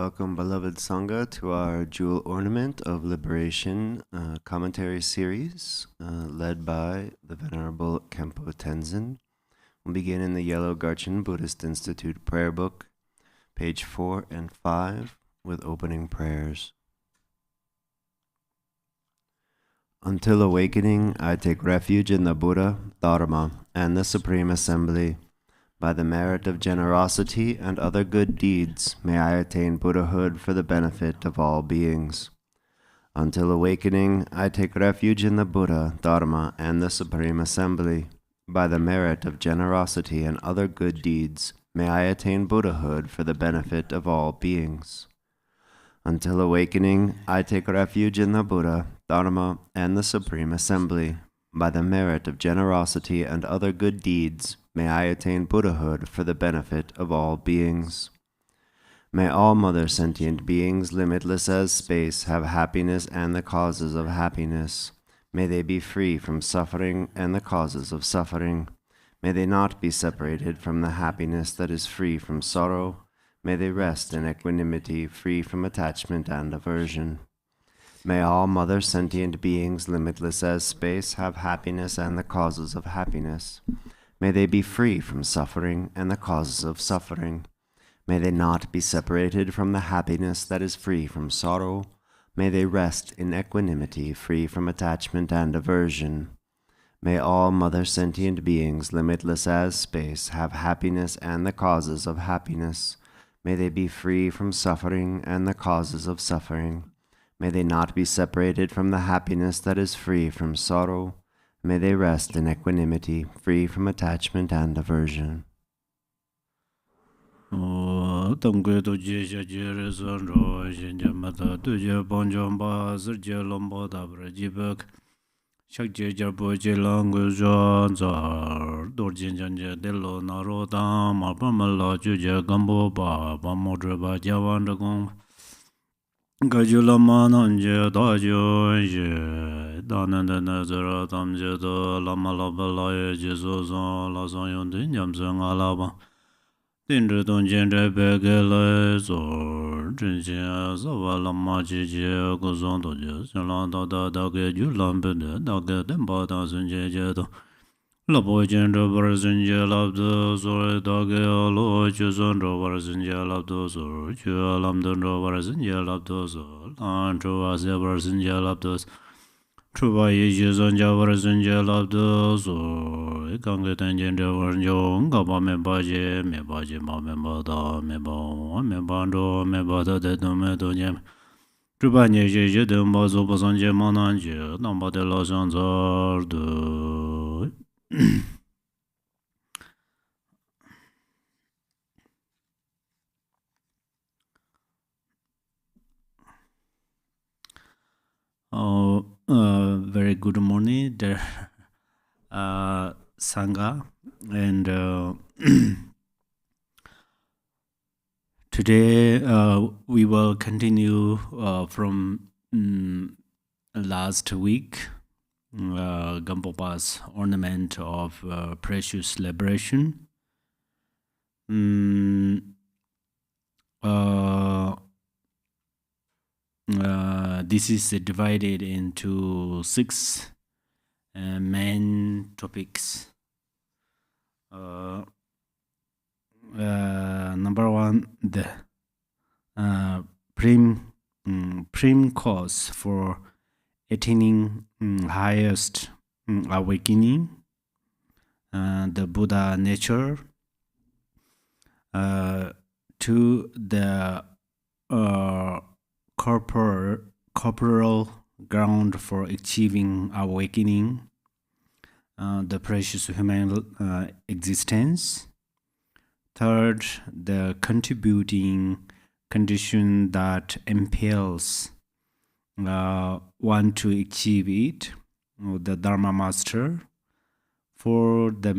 Welcome, beloved Sangha, to our Jewel Ornament of Liberation commentary series led by the Venerable Khenpo Tenzin. We'll begin in the Yellow Garchen Buddhist Institute prayer book, page 4 and 5, with opening prayers. Until awakening, I take refuge in the Buddha, Dharma, and the Supreme Assembly. By the merit of generosity and other good deeds, may I attain Buddhahood for the benefit of all beings. Until awakening, I take refuge in the Buddha, Dharma, and the Supreme Assembly. By the merit of generosity and other good deeds, may I attain Buddhahood for the benefit of all beings. Until awakening, I take refuge in the Buddha, Dharma, and the Supreme Assembly. By the merit of generosity and other good deeds, may I attain Buddhahood for the benefit of all beings. May all mother sentient beings, limitless as space, have happiness and the causes of happiness. May they be free from suffering and the causes of suffering. May they not be separated from the happiness that is free from sorrow. May they rest in equanimity, free from attachment and aversion. May all mother sentient beings, limitless as space, have happiness and the causes of happiness. May they be free from suffering and the causes of suffering. May they not be separated from the happiness that is free from sorrow. May they rest in equanimity, free from attachment and aversion. May all mother sentient beings, limitless as space, have happiness and the causes of happiness. May they be free from suffering and the causes of suffering. May they not be separated from the happiness that is free from sorrow. May they rest in equanimity, free from attachment and aversion. Gajula mananje dajo je dananda nazara tamje do lama labala ye jesu zon la zon yon din yam zon alaba dinre don jenre begele zor jinjin zawa lama jije go zon do je zon da da da ge julam bende da ge den ba da zon je je do Labo jenre bar zon je lab do zor da ge lo je zon ro bar zon je lab do zor je lam don ro bar zon je lab do zor an tro wa ze bar zon je lab do tro ba ye je zon ja bar zon je lab do zor gang ge den jenre bar jong ga ba me ba je ma me ba da me ba ro me ba da de do me do je tro ba nye je de ba zo ba zon je ma nan je nam ba de la zon zor do Very good morning, dear Sangha, and today we will continue from last week. Gampopa's Ornament of Precious Liberation. This is divided into 6 main topics. Number 1, the prime cause for attaining highest awakening, the Buddha nature. 2, the corporal ground for achieving awakening, the precious human existence. 3rd, the contributing condition that impels one to achieve it, the Dharma Master. 4, the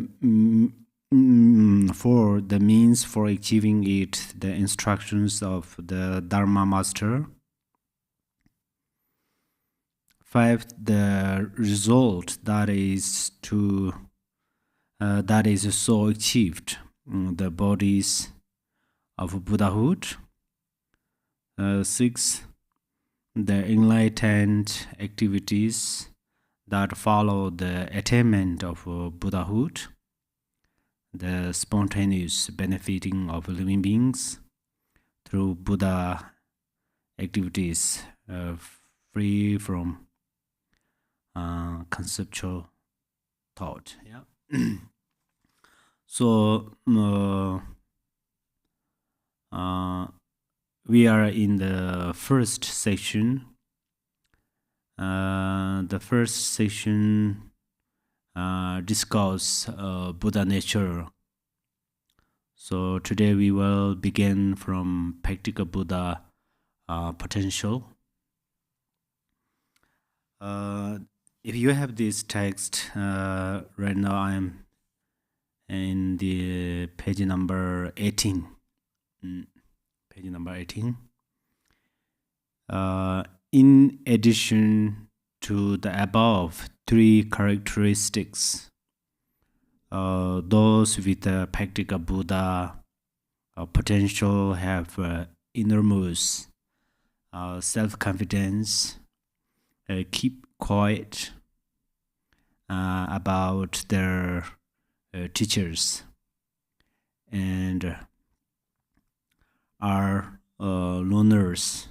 means for achieving it, the instructions of the Dharma Master. 5, the result that is so achieved, the bodies of Buddhahood. 6. The enlightened activities that follow the attainment of Buddhahood, the spontaneous benefiting of living beings through Buddha activities, free from conceptual thought. Yeah. So we are in the first section. The first section discuss Buddha nature. So today we will begin from practical Buddha potential. If you have this text, right now I'm in the page number 18. Page number 18. In addition to the above 3 characteristics, those with a practical Buddha potential have enormous self-confidence, keep quiet about their teachers, and are loners,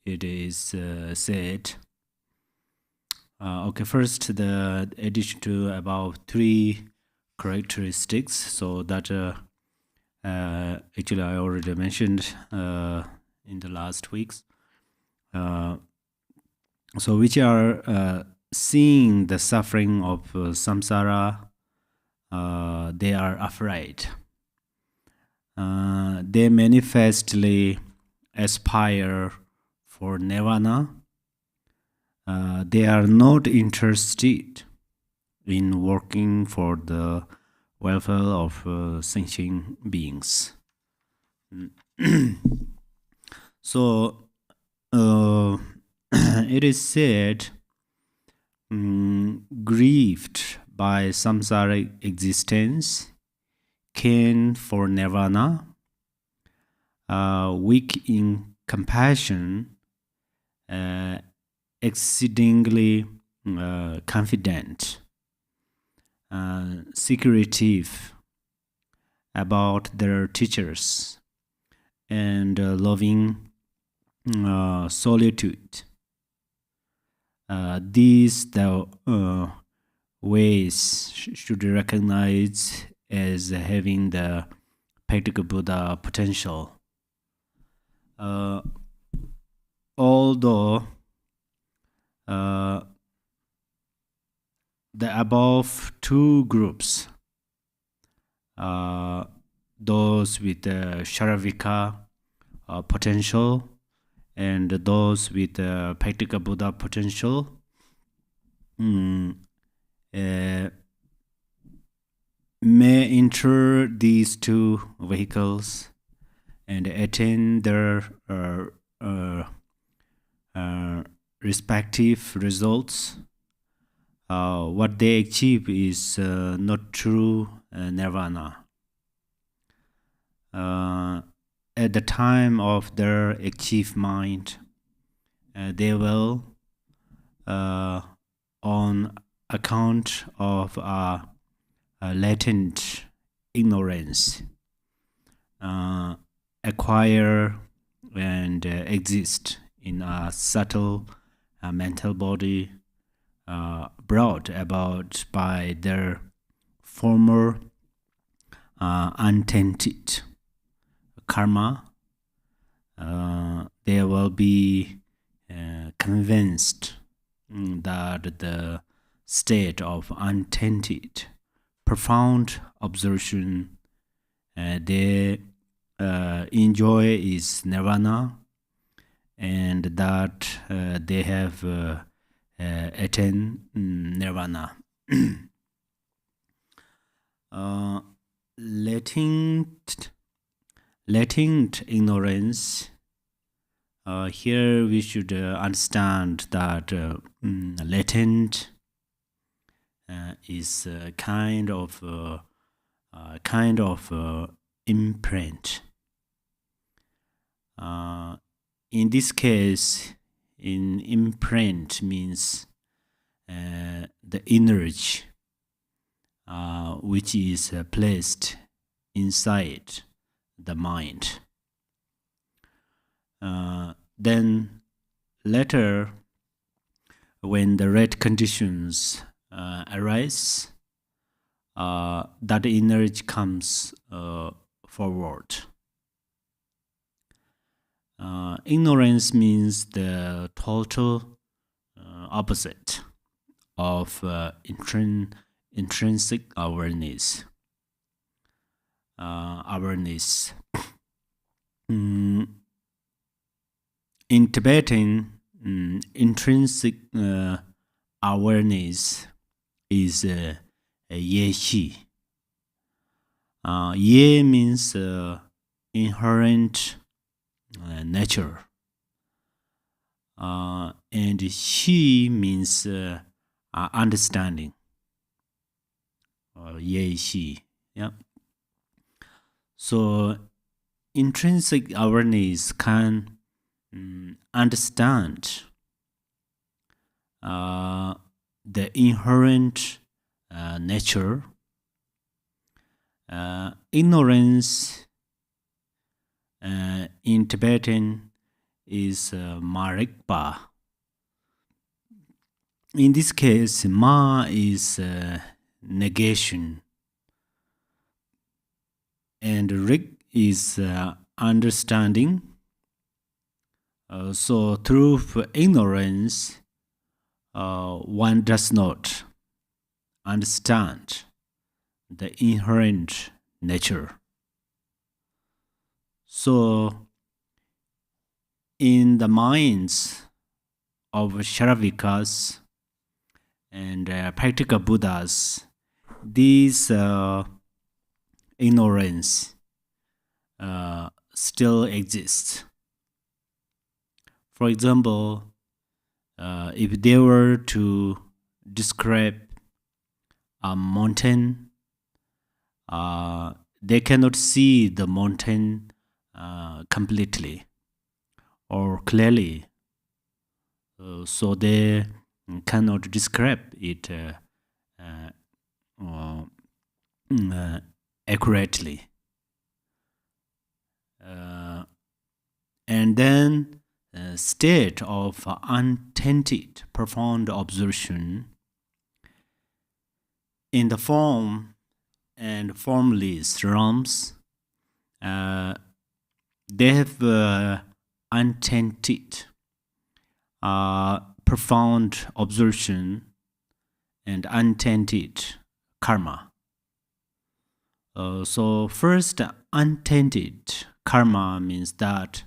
it is said. Okay, first, the addition to about 3 characteristics. So that actually I already mentioned in the last weeks. So which are seeing the suffering of samsara, they are afraid. They manifestly aspire for nirvana. They are not interested in working for the welfare of sentient beings. So it is said, grieved by samsaric existence, keen for nirvana, weak in compassion, exceedingly confident, secretive about their teachers, and loving solitude. These the ways should be recognized as having the practical Buddha potential. Although the above 2 groups, those with the Sharavika potential and those with the practical Buddha potential, may enter these 2 vehicles and attain their respective results. What they achieve is not true nirvana. At the time of their achievement, they will, on account of latent ignorance, acquire and exist in a subtle mental body brought about by their former untainted karma. They will be convinced that the state of untainted, profound observation they enjoy is nirvana, and that they have attained nirvana. Latent ignorance. Here we should understand that latent is a kind of imprint. in this case, in imprint means the energy which is placed inside the mind. Then later, when the right conditions arise, that energy comes forward. Ignorance means the total opposite of intrinsic awareness. In Tibetan, intrinsic awareness is ye-shi. Ye means inherent nature, and shi means understanding. Ye-shi. Yeah. So intrinsic awareness can understand the inherent nature. Ignorance in Tibetan is marikpa. In this case, ma is negation, and rik is understanding. So through ignorance, one does not understand the inherent nature. So in the minds of Sharavikas and practical Buddhas, these ignorance still exists. For example, if they were to describe a mountain, they cannot see the mountain completely or clearly, so they cannot describe it accurately. And then state of untainted profound observation in the form and formless realms, they have untainted profound observation and untainted karma. So first, untainted karma means that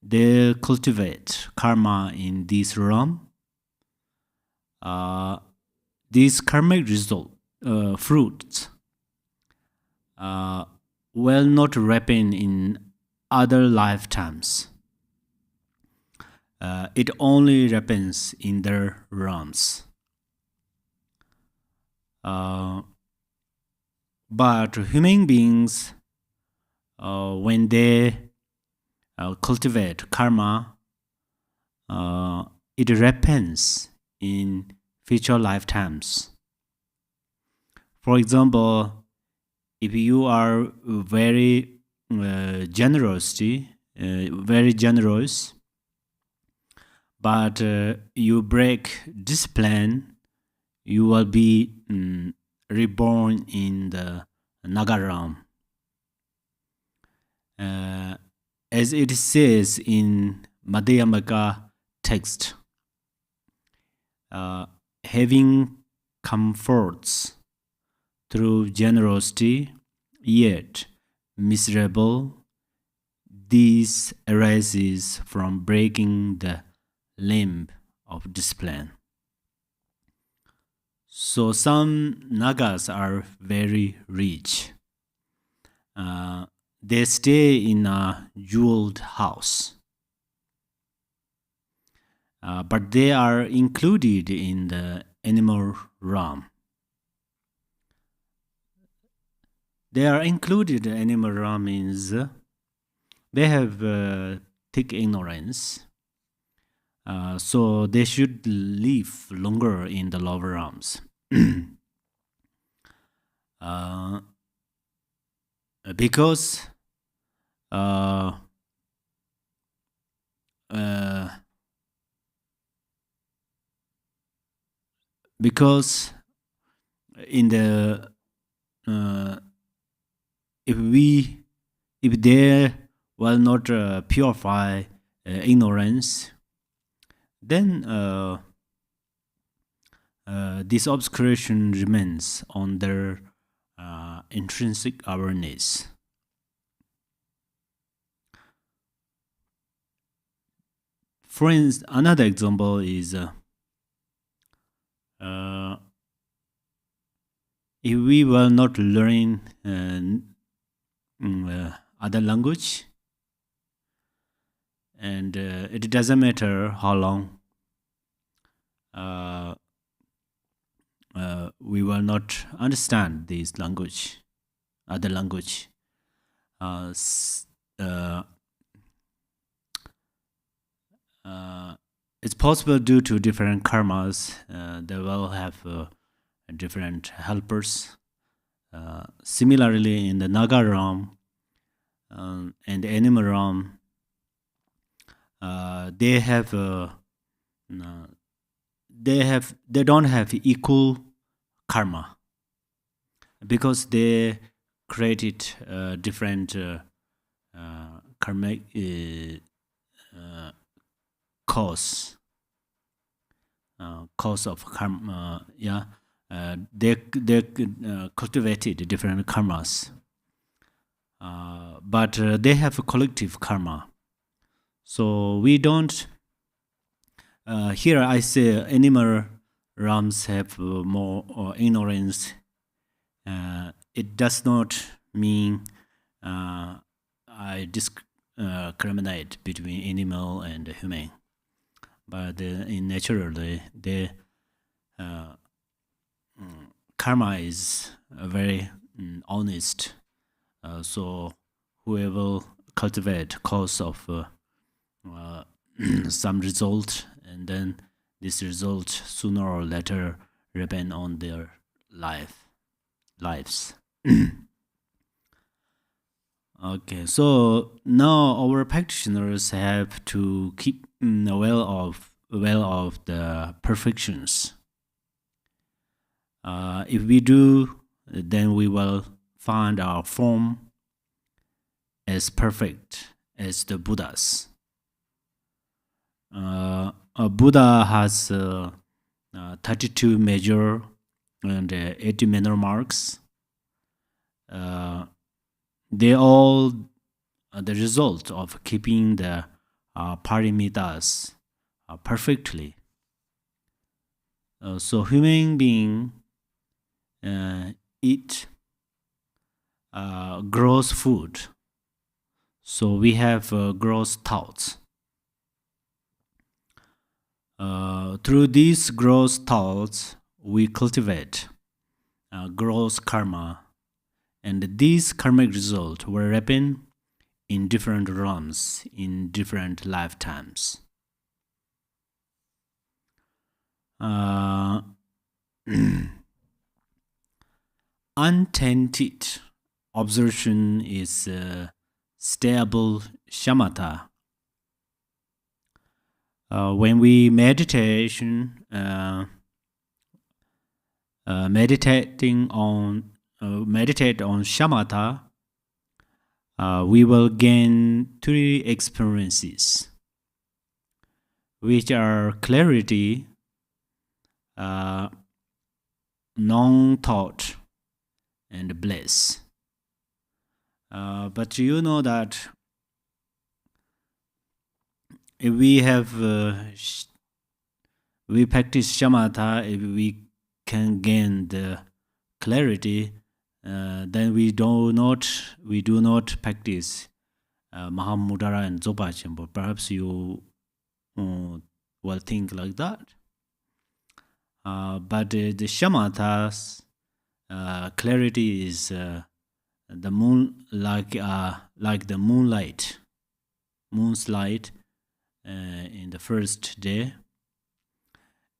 they cultivate karma in this realm. These karmic fruits will not ripen in other lifetimes. It only ripens in their realms. But human beings, when they cultivate karma, it ripens in future lifetimes. For example, if you are very generous, but you break discipline, you will be reborn in the Naga realm. As it says in Madhyamaka text, having comforts through generosity, yet miserable, this arises from breaking the limb of discipline. So some Nagas are very rich. They stay in a jeweled house, but they are included in the animal realm. They are included in animal realm means they have thick ignorance. So they should live longer in the lower realms. Because because in the if they will not purify ignorance, then this obscuration remains on their intrinsic awareness. For instance, another example is if we will not learn other language, and it doesn't matter how long we will not understand this language, other language. It's possible due to different karmas. They will have different helpers. Similarly, in the Naga realm and the animal realm, they don't have equal karma because they created different karmic cause of karma. They cultivated different karmas, but they have a collective karma. So we don't. Here I say animal realms have more ignorance. It does not mean I discriminate between animal and human, but in naturally the karma is very honest. So whoever cultivate cause of some result, and then this result sooner or later depend on their lives. Okay, so now our practitioners have to keep well of the perfections. If we do, then we will find our form as perfect as the Buddhas. A Buddha has 32 major and 80 minor marks. They all are the result of keeping the paramitas perfectly. So human being eat gross food. So we have gross thoughts. Through these gross thoughts, we cultivate gross karma, and these karmic results will happen in different realms, in different lifetimes. Untainted observation is stable shamatha. When we meditate on shamatha, we will gain three experiences, which are clarity, non-thought, and bliss. But you know that if we have we practice shamatha, if we can gain the clarity, then we do not practice Mahamudara and Dzogpa. Perhaps you will think like that. But the shamatha's clarity is the moon, like the moonlight. moonlight in the first day.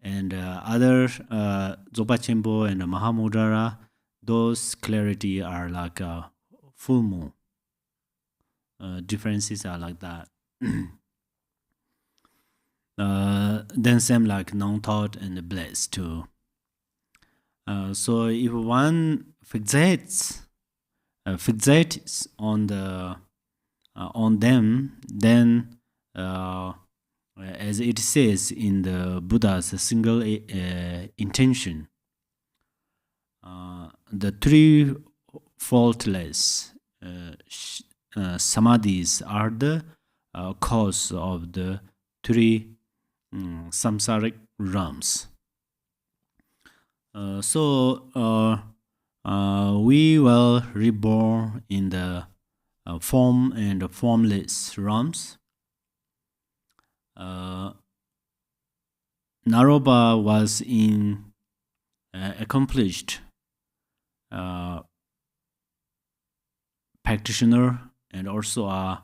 And other Zopa Chenpo and Mahamudra, those clarity are like a full moon. Differences are like that. Then same like non-thought and bliss too. So if one fixates on the on them, then as it says in the Buddha's single intention, the three faultless samadhis are the cause of the three samsaric realms. So we will reborn in the form and formless realms. Naropa was in accomplished practitioner and also a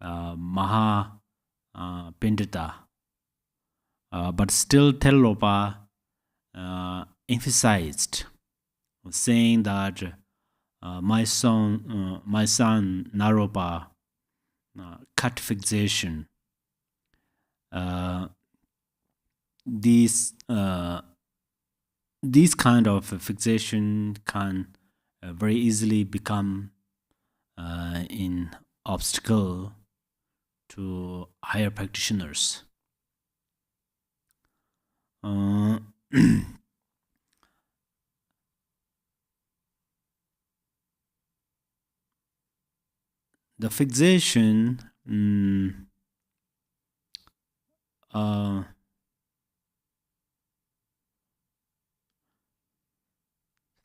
Maha Pandita. But still Telopa emphasized, saying that my son Naropa cut fixation. This kind of fixation can very easily become an obstacle to higher practitioners. The fixation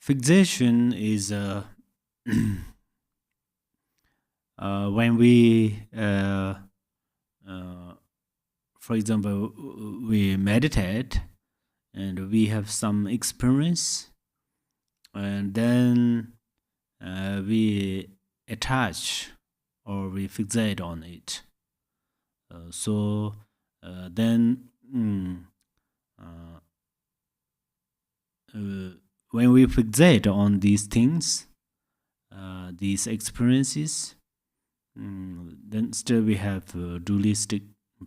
fixation is when we for example we meditate and we have some experience and then we attach or we fixate on it. So then when we fixate on these things, these experiences, then still we have dualistic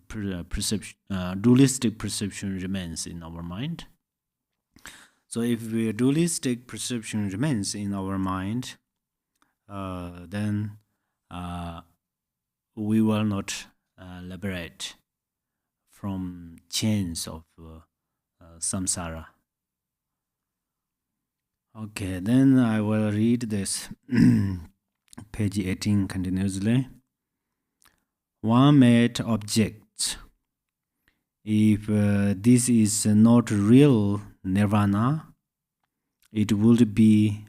perception. Dualistic perception remains in our mind. So if dualistic perception remains in our mind, then we will not liberate from chains of samsara. Okay, then I will read this. Page 18 continuously. One made object. If this is not real nirvana, it would be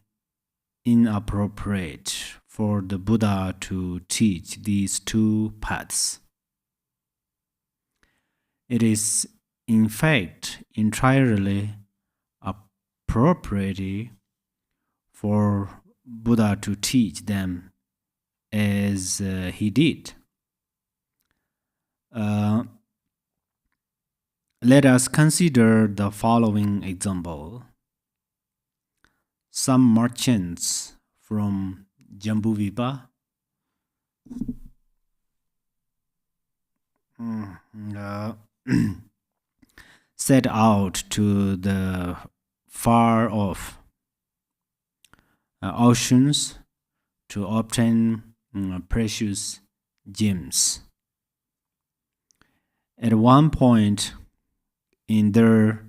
inappropriate for the Buddha to teach these two paths. It is, in fact, entirely appropriate for Buddha to teach them as he did. Let us consider the following example. Some merchants from Jambuvipa set out to the far off oceans to obtain precious gems. At one point in their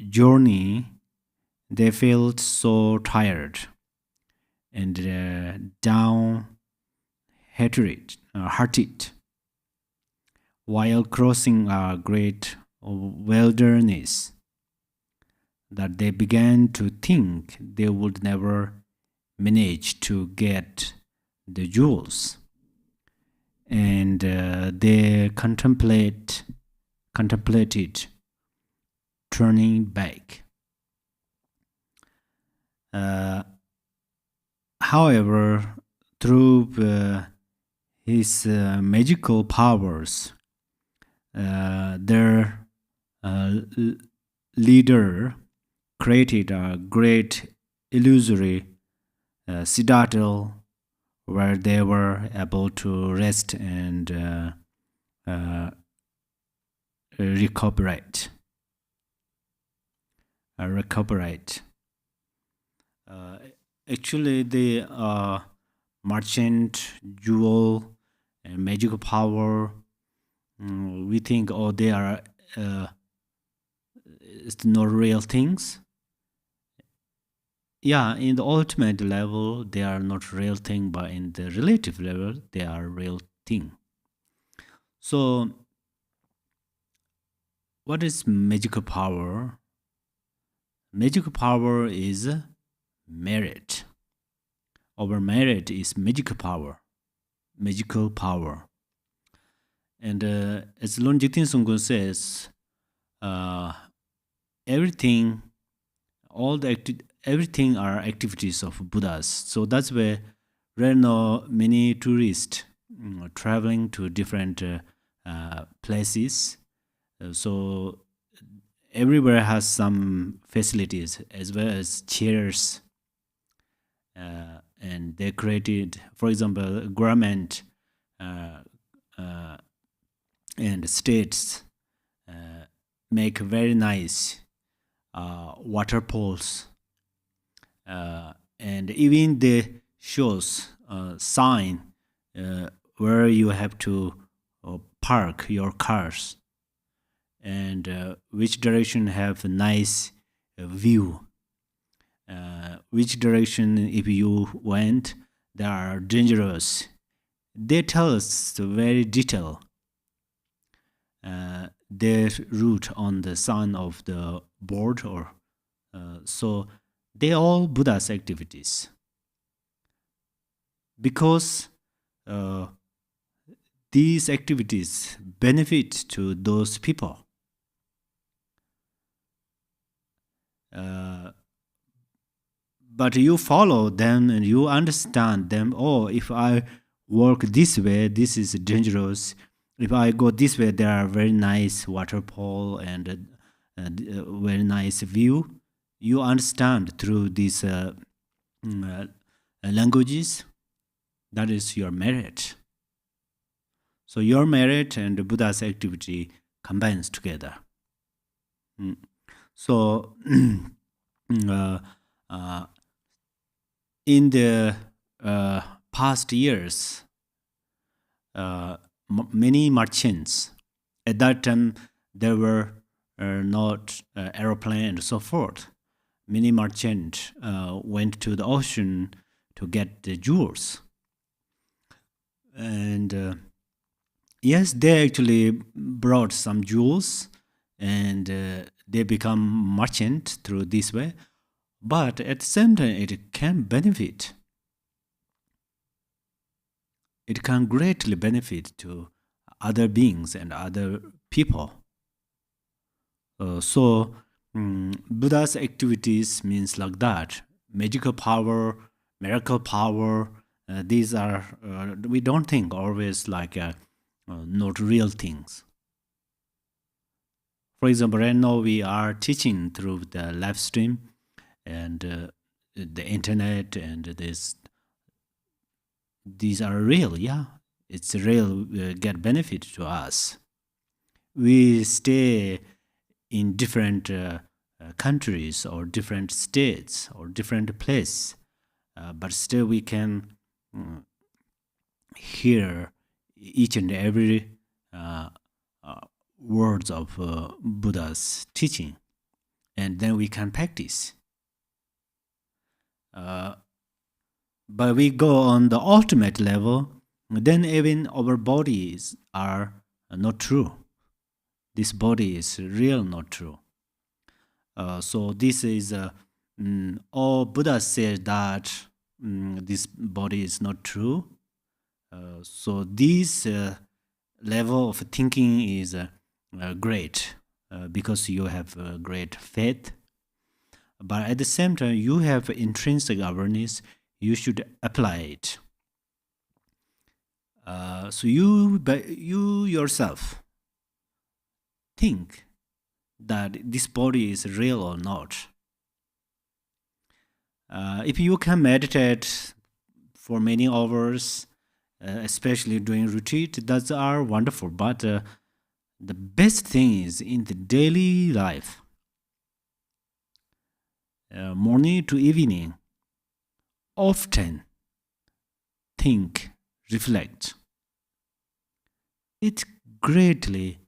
journey, they felt so tired and downhearted while crossing a great wilderness that they began to think they would never manage to get the jewels. And they contemplated turning back. However, through his magical powers. Their leader created a great illusory citadel where they were able to rest and uh, recuperate. Recuperate. Uh, Actually, the merchant, jewel, and magical power, we think, oh, they are it's not real things. Yeah, in the ultimate level, they are not real thing, but in the relative level, they are real thing. So, what is magical power? Magical power is merit. Our merit is magical power. Magical power. And as Lon Jigten Sungkun says, everything, everything are activities of Buddhas. So that's where right now many tourists traveling to different places. So everywhere has some facilities as well as chairs, and they created, for example, government uh, uh, and states make very nice water pools, and even the shows sign where you have to park your cars and which direction have a nice view, which direction if you went they are dangerous. They tell us very detail their route on the sign of the board, or so they all Buddha's activities because uh, these activities benefit to those people. Uh, but you follow them and you understand them. Oh, if I work this way, this is dangerous. If I go this way, there are very nice waterfall and very nice view. You understand through these languages. That is your merit. So your merit and Buddha's activity combines together. So in the past years, many merchants, at that time there were not aeroplane and so forth. Many merchants went to the ocean to get the jewels, and yes, they actually brought some jewels, and they become merchant through this way. But at the same time, it can benefit. It can greatly benefit to other beings and other people. So Buddha's activities means like that. Magical power, miracle power. These are we don't think always like not real things. For example, right now we are teaching through the live stream and the internet, and these are real. Yeah, it's real. Get benefit to us. We stay in different countries or different states or different place, but still we can hear each and every words of Buddha's teaching, and then we can practice. But we go on the ultimate level, then even our bodies are not true. This body is real, not true. So this is all Buddha said that this body is not true. So this level of thinking is great because you have great faith. But at the same time, you have intrinsic awareness. You should apply it. So you yourself think that this body is real or not. If you can meditate for many hours, especially during retreat, that's are wonderful. But the best thing is in the daily life, morning to evening, often think, reflect. It greatly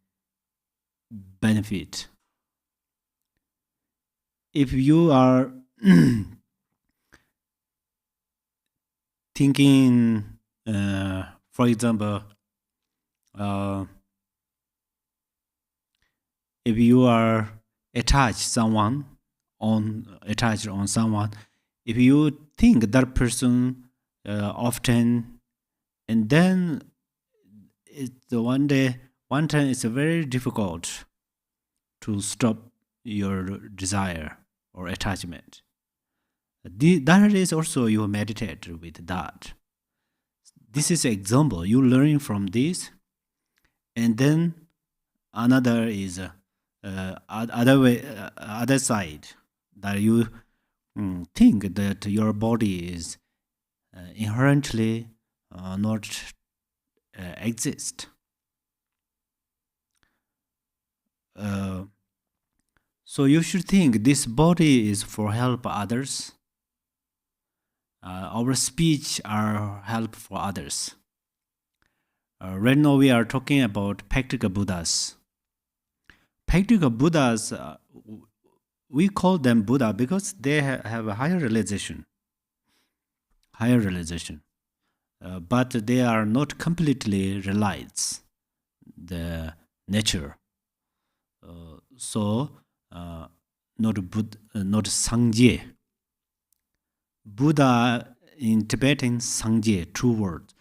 benefit. If you are thinking, for example, if you are attached on someone, if you think that person often, and then one time it's very difficult to stop your desire or attachment. That is also you meditate with that. This is an example. You learn from this, and then another is other side that you think that your body is inherently not exist. So you should think this body is for help others. Our speech are help for others. Right now we are talking about practical Buddhas. Practical Buddhas, we call them Buddha because they have a higher realization. But they are not completely realize the nature. Not Sangye. Buddha in Tibetan, Sangye, two words.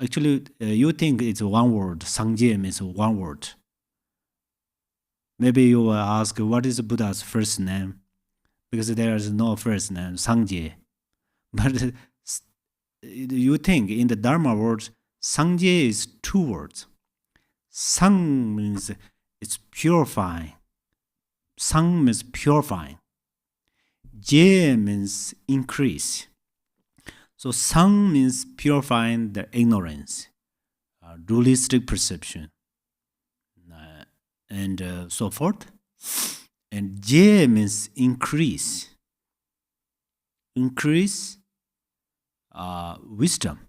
Actually, you think it's one word. Sangye means one word. Maybe you will ask, what is Buddha's first name? Because there is no first name, Sangye. But you think in the Dharma words, Sangye is two words. Sang means it's purifying. Sang means purifying. Je means increase. So Sang means purifying the ignorance, dualistic perception, and so forth. And Je means increase. Increase wisdom.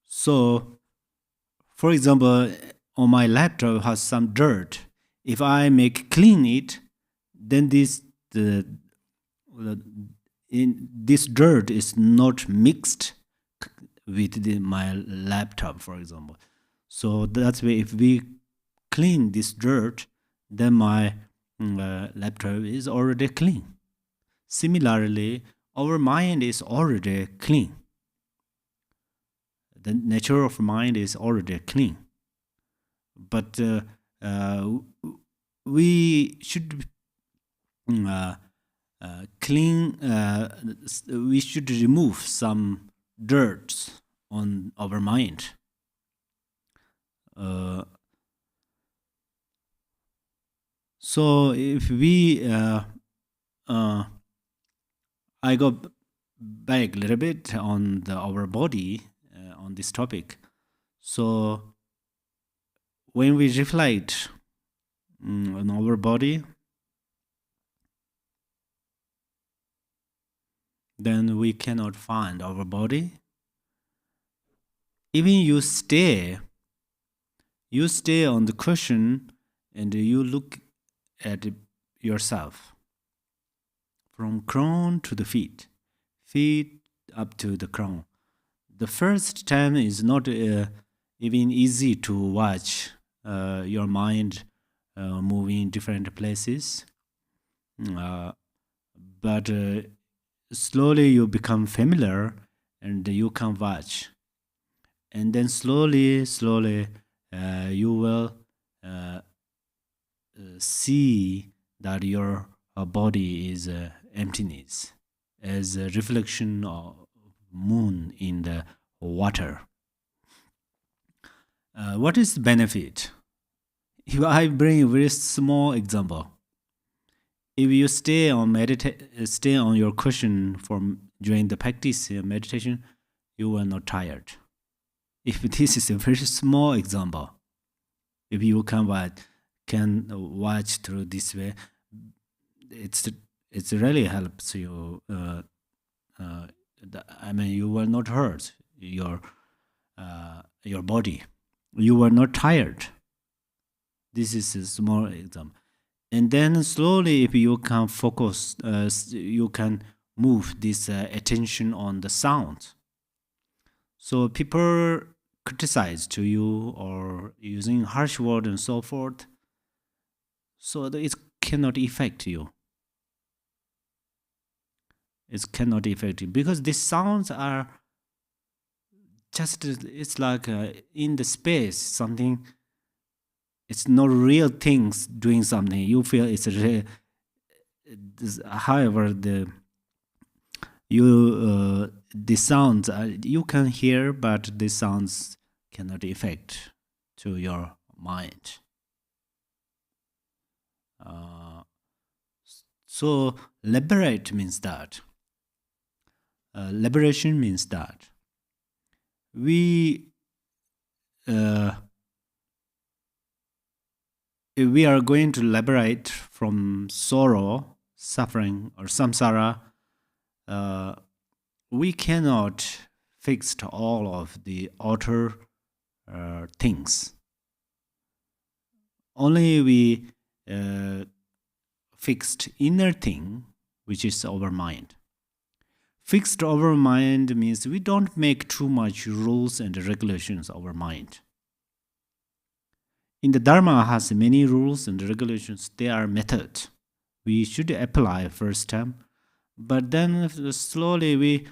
So, for example, on my laptop has some dirt. If I make clean it, then this dirt is not mixed with my laptop, for example. So that's why if we clean this dirt, then my laptop is already clean. Similarly, our mind is already clean. The nature of mind is already clean. But we should clean, we should remove some dirt on our mind. So if we, I go back a little bit on our body, on this topic. So when we reflect on our body, then we cannot find our body. Even you stay on the cushion and you look at yourself from crown to the feet up to the crown. The first time is not even easy to watch your mind moving different places, but slowly you become familiar and you can watch, and then slowly you will see that your body is emptiness as a reflection moon in the water. What is the benefit? If I bring a very small example, if you stay on your cushion during the practice meditation, you will not tired. If this is a very small example, if you can watch through this way, it really helps you. You will not hurt your body. You will not tired. This is a small example. And then slowly, if you can focus, you can move this attention on the sound. So people criticize to you or using harsh word and so forth, so that it cannot affect you. It cannot affect you because these sounds are just, it's like in the space, something. It's not real things doing something. You feel it's real. However, the sounds you can hear, but the sounds cannot affect to your mind. So liberate means that. Liberation means that we are going to liberate from sorrow, suffering, or samsara. We cannot fix all of the outer things. Only we fixed inner thing, which is our mind. Fixed our mind means we don't make too much rules and regulations our mind. In the Dharma has many rules and regulations. They are method. We should apply first time, but then slowly we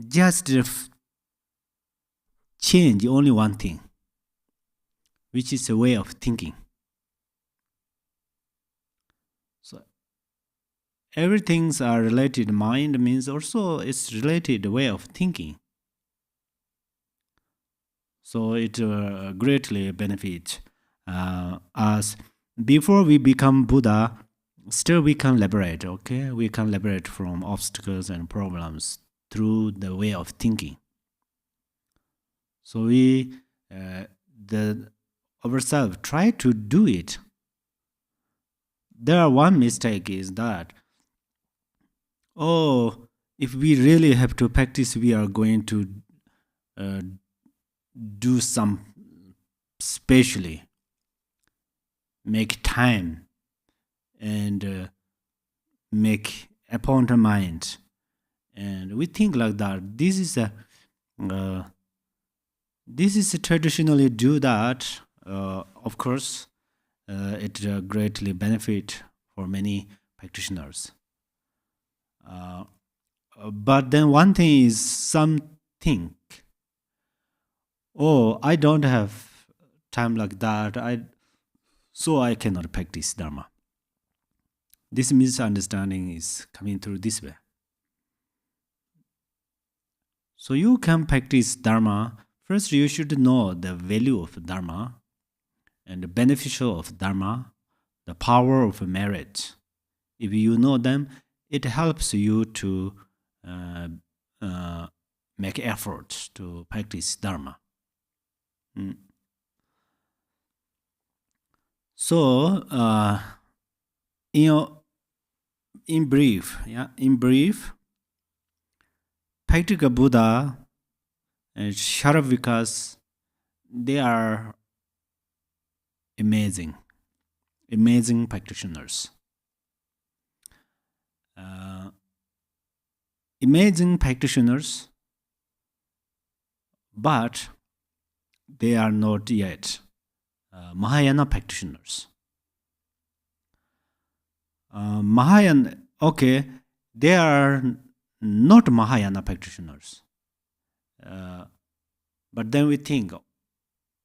just change only one thing, which is a way of thinking. So everything's are related. Mind means also it's related way of thinking. So it greatly benefits us. Before we become Buddha, still we can liberate, okay? We can liberate from obstacles and problems through the way of thinking. So we, ourselves, try to do it. There are one mistake is that, if we really have to practice, we are going to do some specially, make time and make appointment, and we think like that. This is traditionally do that. Of course, it greatly benefit for many practitioners. But then one thing is something. I don't have time like that. So I cannot practice Dharma. This misunderstanding is coming through this way. So you can practice Dharma. First, you should know the value of Dharma and the beneficial of Dharma, the power of merit. If you know them, it helps you to make effort to practice Dharma. So, in brief, practical Buddha and Sharavikas, they are amazing practitioners. Amazing practitioners, but they are not yet Mahayana practitioners. Mahayana, okay, they are not Mahayana practitioners. But then we think,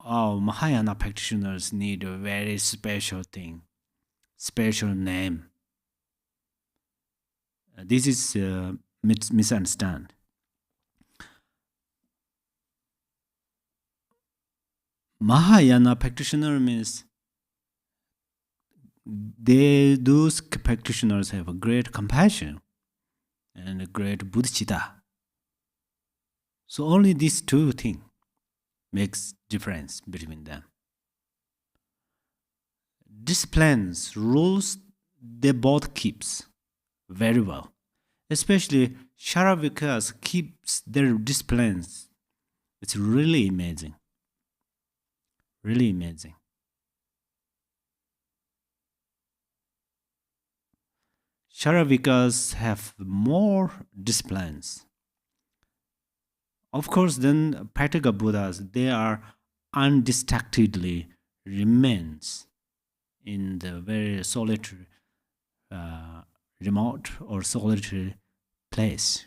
Mahayana practitioners need a very special thing, special name. This is misunderstand. Mahayana practitioner means those practitioners have a great compassion and a great bodhicitta. So only these two things makes difference between them. Disciplines, rules, they both keeps very well. Especially Sharavikas keeps their disciplines. It's really amazing. Really amazing. Sharavikas have more disciplines. Of course, then practical Buddhas, they are undistractedly remains in the very solitary, remote or solitary place.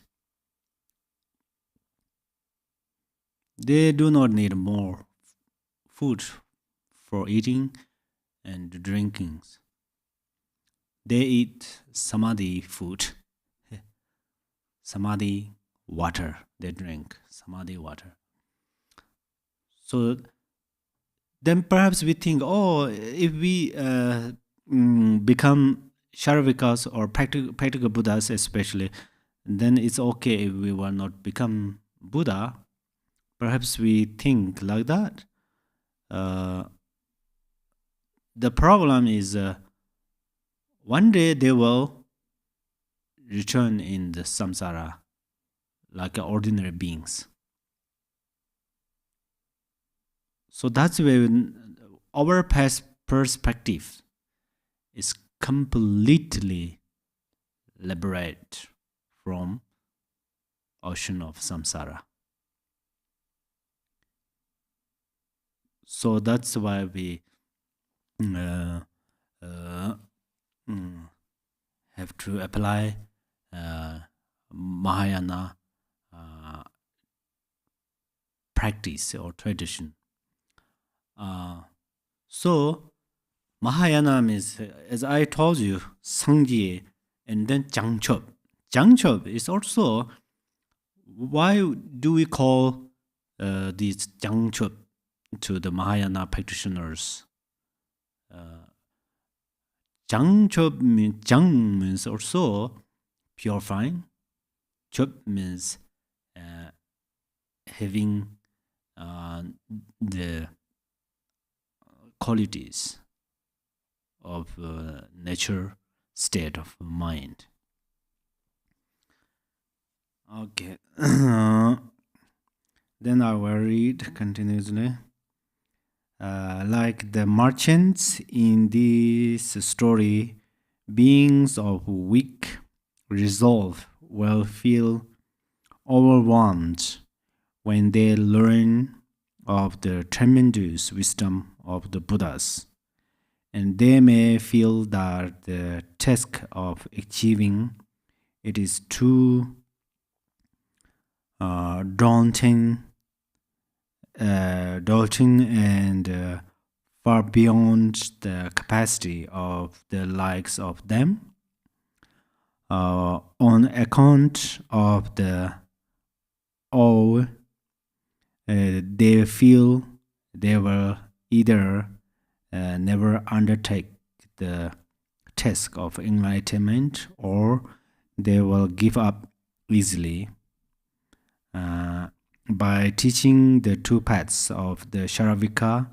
They do not need more food for eating and drinking. They eat samadhi food, samadhi water. They drink samadhi water. So then perhaps we think, oh, if we become Sharavikas or practical Buddhas especially, then it's okay if we will not become Buddha. Perhaps we think like that. The problem is one day they will return in the samsara like ordinary beings. So that's where our past perspective is completely liberated from ocean of samsara. So that's why we have to apply Mahayana practice or tradition. So Mahayana means, as I told you, Sangye and then Jangchop. Jangchop is also, why do we call these Jangchop to the Mahayana practitioners? Jangchop means, Jang means also purifying. Chop means having the qualities of nature state of mind. Okay. Then I will read continuously. Like the merchants in this story, beings of weak resolve will feel overwhelmed when they learn of the tremendous wisdom of the Buddhas, and they may feel that the task of achieving it is too daunting and far beyond the capacity of the likes of them, on account of the awe they feel they will either never undertake the task of enlightenment, or they will give up easily. By teaching the two paths of the Sharavika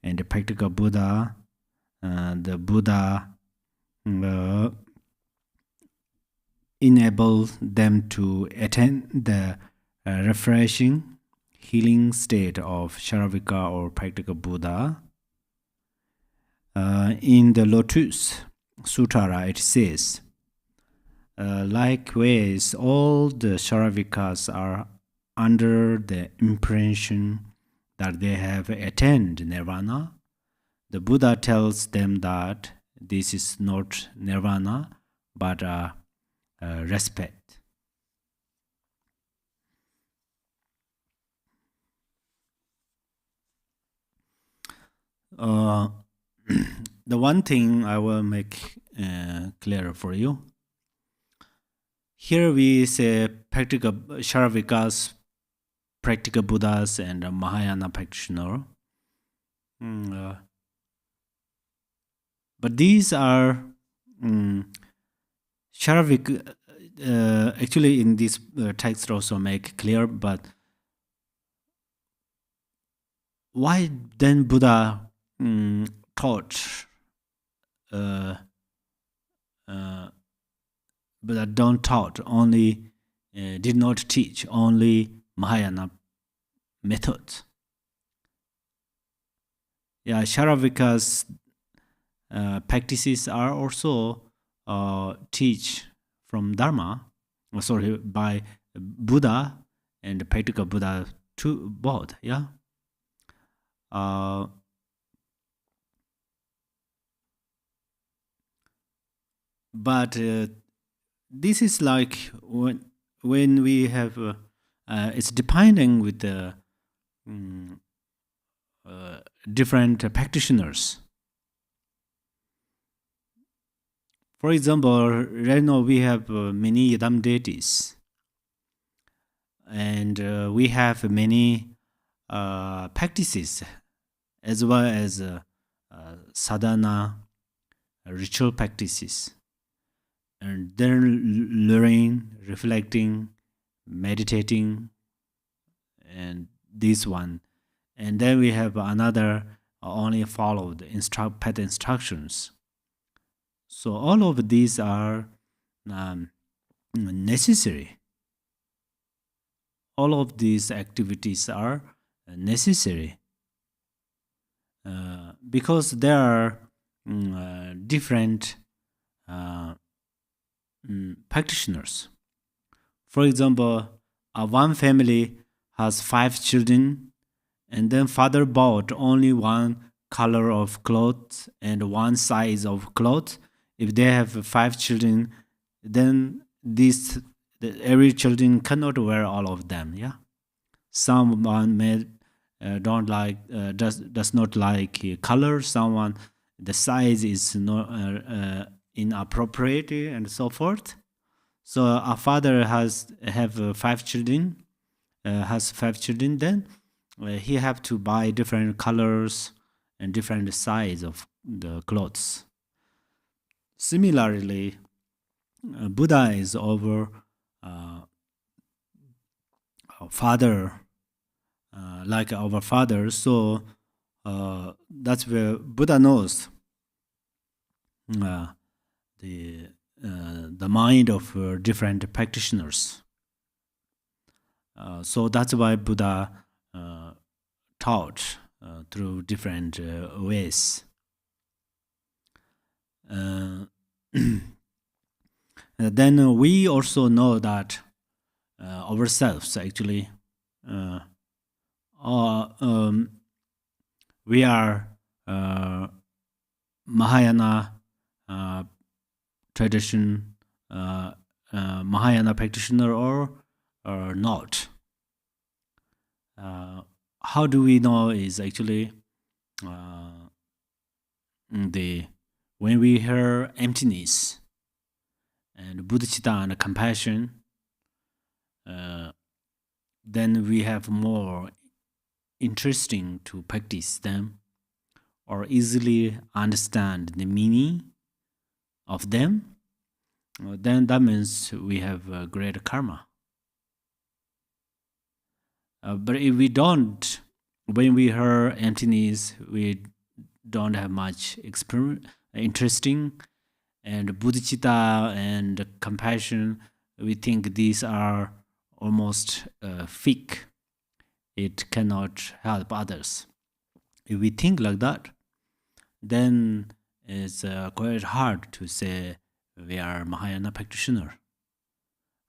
and the practical Buddha, the Buddha enable them to attain the refreshing, healing state of Sharavika or practical Buddha. In the Lotus Sutra, it says, likewise, all the Sharavikas are under the impression that they have attained nirvana. The Buddha tells them that this is not nirvana, but respect. The one thing I will make clear for you, here we say practical Sharavikas, practical Buddhas, and Mahayana practitioner. But these are Sharavik. Actually, in this text also make clear. But why then Buddha taught? Buddha don't taught only, did not teach only Mahayana methods. Yeah, Sharavika's practices are also teach from Dharma, by Buddha and practical Buddha to both. Yeah. But this is like when we have it's depending with the different practitioners. For example, right now we have many Yidam deities, and we have many practices as well as sadhana, ritual practices, and then learning, reflecting, meditating, and this one. And then we have another only follow the path instructions. So all of these are necessary. All of these activities are necessary because there are different practitioners. For example, one family has 5 children, and then father bought only one color of clothes and one size of clothes. If they have 5 children, then every children cannot wear all of them. Yeah, someone may don't like does not like color. Someone the size is not inappropriate and so forth. So a father have 5 children, then he have to buy different colors and different size of the clothes. Similarly, Buddha is our father, like our father. So that's where Buddha knows the mind of different practitioners. So that's why Buddha taught through different ways. Then we also know that ourselves actually we are Mahayana tradition, Mahayana practitioner or not. How do we know is actually when we hear emptiness and bodhicitta and compassion, then we have more interesting to practice them or easily understand the meaning of them. Then that means we have great karma. But if we don't, when we hear emptiness, we don't have much interesting, and bodhicitta and compassion, we think these are almost fake. It cannot help others. If we think like that, then it's quite hard to say we are Mahayana practitioner.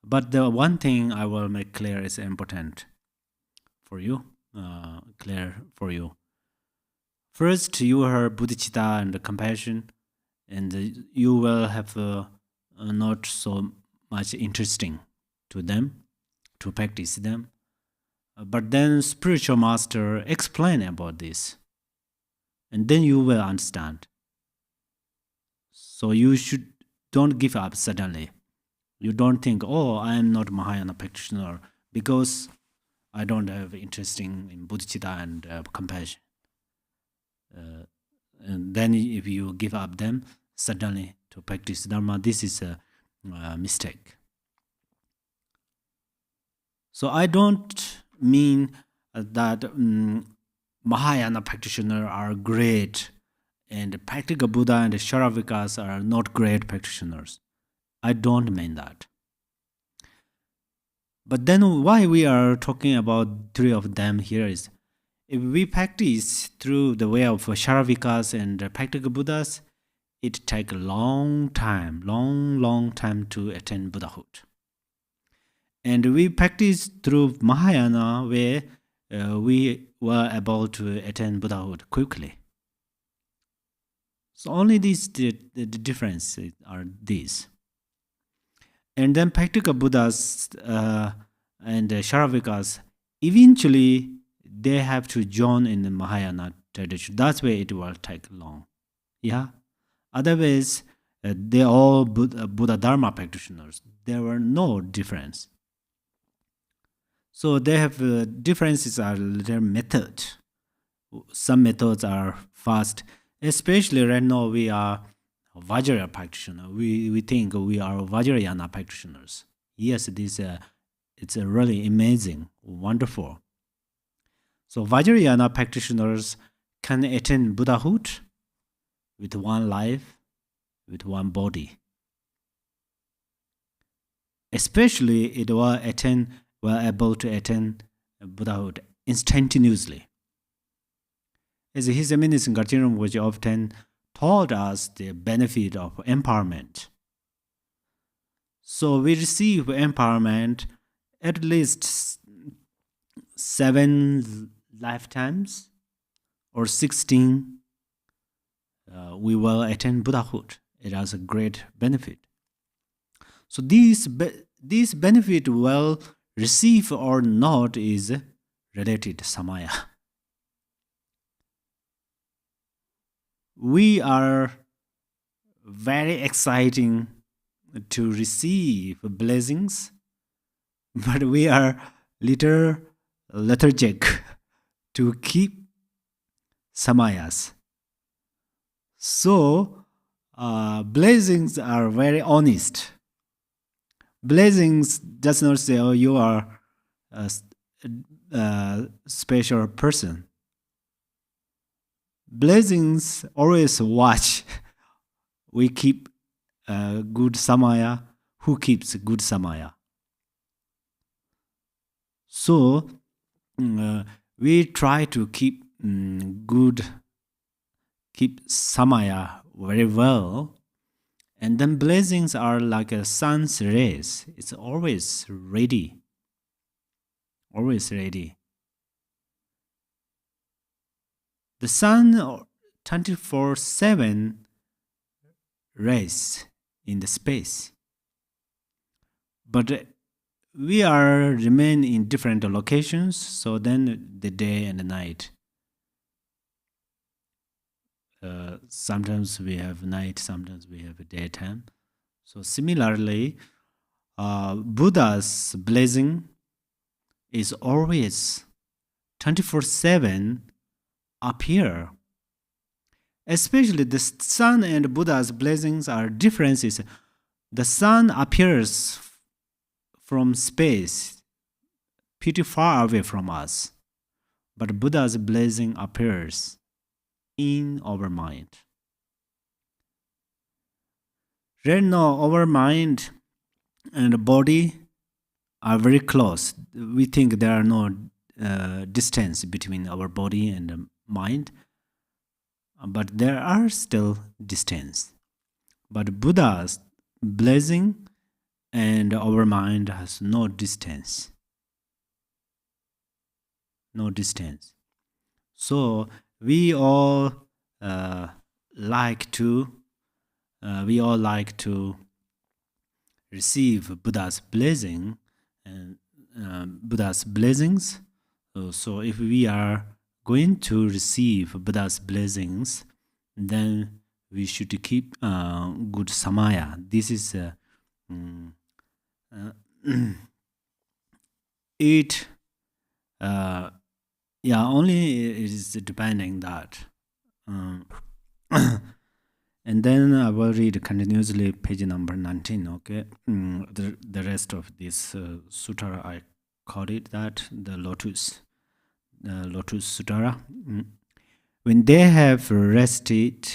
But the one thing I will make clear is important for you, First, you heard bodhicitta and compassion, and you will have not so much interesting to them, to practice them. But then spiritual master explain about this, and then you will understand. So you don't give up suddenly. You don't think, oh, I am not Mahayana practitioner because I don't have interest in bodhicitta and compassion. And then if you give up them suddenly to practice Dharma, this is a mistake. So I don't mean that Mahayana practitioners are great and practical Buddha and Sharavikas are not great practitioners. I don't mean that. But then why we are talking about three of them here is, if we practice through the way of Sharavikas and practical Buddhas, it takes a long time to attain Buddhahood. And we practice through Mahayana where we were able to attain Buddhahood quickly. So only these the differences are these. And then practical Buddhas and Sharavikas, eventually they have to join in the Mahayana tradition. That's why it will take long. Yeah. Otherwise, they all Buddha Dharma practitioners. There were no difference. So they have differences are their method. Some methods are fast. Especially right now we are Vajrayana practitioner. We think we are Vajrayana practitioners. Yes, this it's really amazing, wonderful. So Vajrayana practitioners can attain Buddhahood with one life, with one body. Especially it will able to attain Buddhahood instantaneously. As His Eminence Ngakchen Rinpoche often taught us the benefit of empowerment. So we receive empowerment at least 7 lifetimes or 16. We will attain Buddhahood. It has a great benefit. So this benefit will receive or not is related to samaya. We are very exciting to receive blessings, but we are little lethargic to keep samayas. So blessings are very honest. Blessings does not say, oh, you are a special person. Blessings always watch. We keep good samaya. Who keeps good samaya? So we try to keep samaya very well. And then blessings are like a sun's rays. It's always ready. Always ready. The sun 24/7 rays in the space. But we remain in different locations, so then the day and the night. Sometimes we have night, sometimes we have daytime. So similarly, Buddha's blessing is always 24/7 appear. Especially the sun and Buddha's blessings are differences. The sun appears from space, pretty far away from us. But Buddha's blessing appears in our mind. Right now, our mind and body are very close. We think there are no distance between our body and mind, but there are still distance. But Buddha's blessing and our mind has no distance. No distance. So we all like to receive Buddha's blessing and Buddha's blessings. So if we are going to receive Buddha's blessings, then we should keep good samaya. This is it only it is depending that. And then I will read continuously page number 19. Okay, the rest of this sutra, I call it that the lotus sutra. When they have rested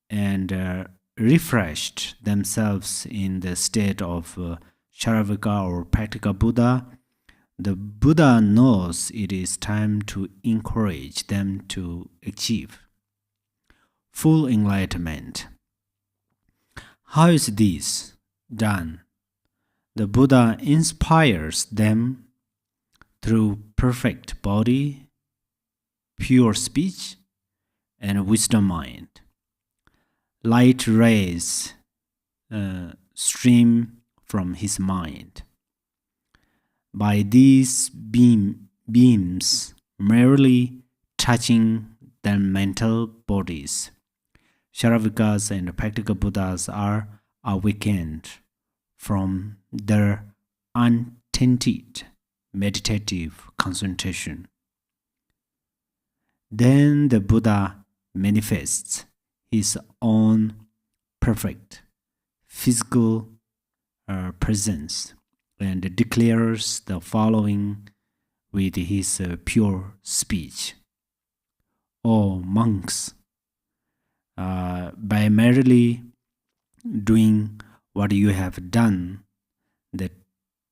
and refreshed themselves in the state of Sharavika or practical Buddha, the Buddha knows it is time to encourage them to achieve full enlightenment. How is this done? The Buddha inspires them through perfect body, pure speech, and wisdom mind. Light rays stream from his mind. By these beams merely touching their mental bodies, Sharavikas and practical Buddhas are awakened from their untainted meditative concentration. Then the Buddha manifests his own perfect physical presence and declares the following with his pure speech. O monks, by merely doing what you have done, the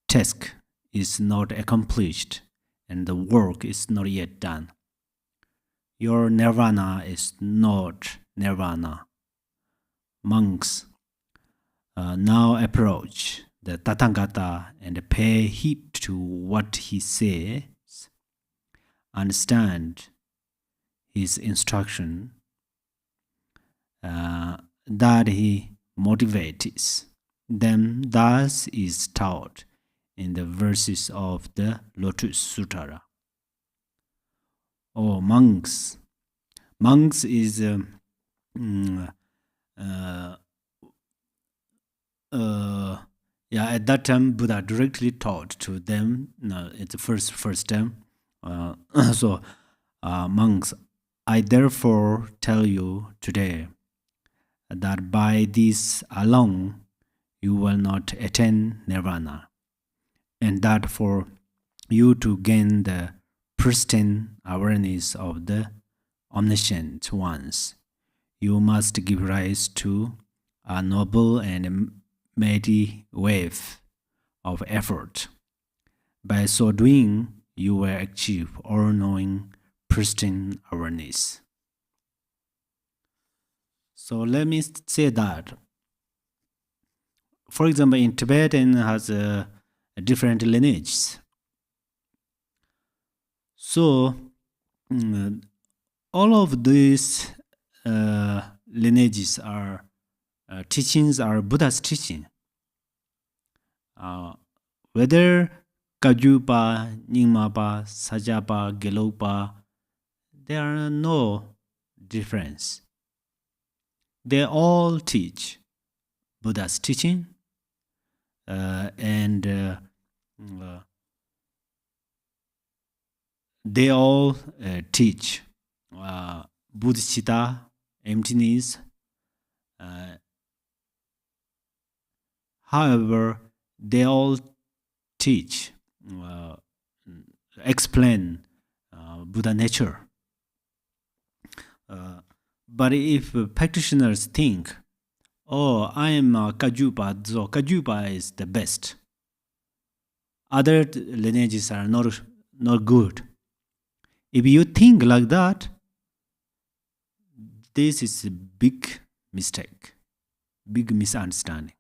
task is not accomplished and the work is not yet done. Your nirvana is not nirvana. Monks, now approach the Tathagata and pay heed to what he says. Understand his instruction that he motivates them, thus is taught in the verses of the Lotus Sutra. Oh, monks! Monks is at that time Buddha directly taught to them. It's the first time. So monks, I therefore tell you today that by this alone you will not attain nirvana, and that for you to gain the pristine awareness of the omniscient ones, you must give rise to a noble and mighty wave of effort. By so doing, you will achieve all-knowing pristine awareness. So let me say that, for example, in Tibetan has a different lineages. So all of these lineages are teachings are Buddha's teaching. Whether Kajupa, Nyingmapa, Sajapa, Gelugpa, there are no difference. They all teach Buddha's teaching, and they all teach bodhicitta, emptiness. However, they all teach, explain Buddha nature. But if practitioners think, oh, I am Kajupa, so Kajupa is the best, other lineages are not good. If you think like that, this is a big mistake, big misunderstanding.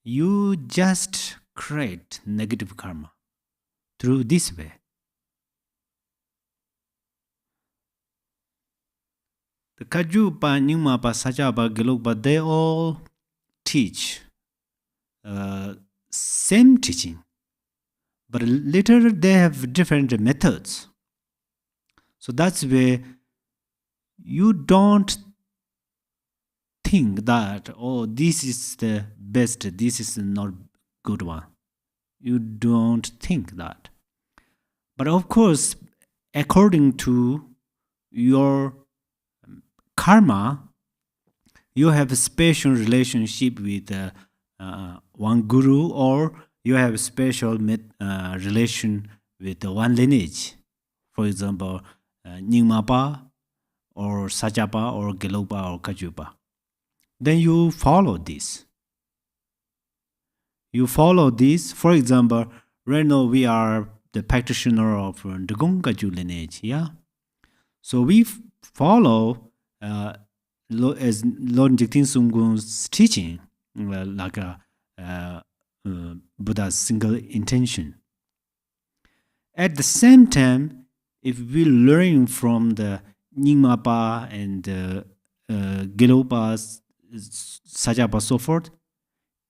You just create negative karma through this way. The Kajupa, Nyingmapa, Sajapa, Gelugpa, they all teach same teaching, but later they have different methods. So that's where you don't think that, oh, this is the best, this is not good one. You don't think that. But of course, according to your karma, you have a special relationship with one guru, or you have a special relation with one lineage. For example, Nyingmapa, or Sajapa, or Gelopa, or Kajupa. Then you follow this. You follow this. For example, right now we are the practitioner of the Gongkaju lineage. Yeah. So we follow as Lord Jigten Sunggun's teaching, like a Buddha's single intention. At the same time, if we learn from the Nyingmapa and Gelopas, Sajapa, so forth,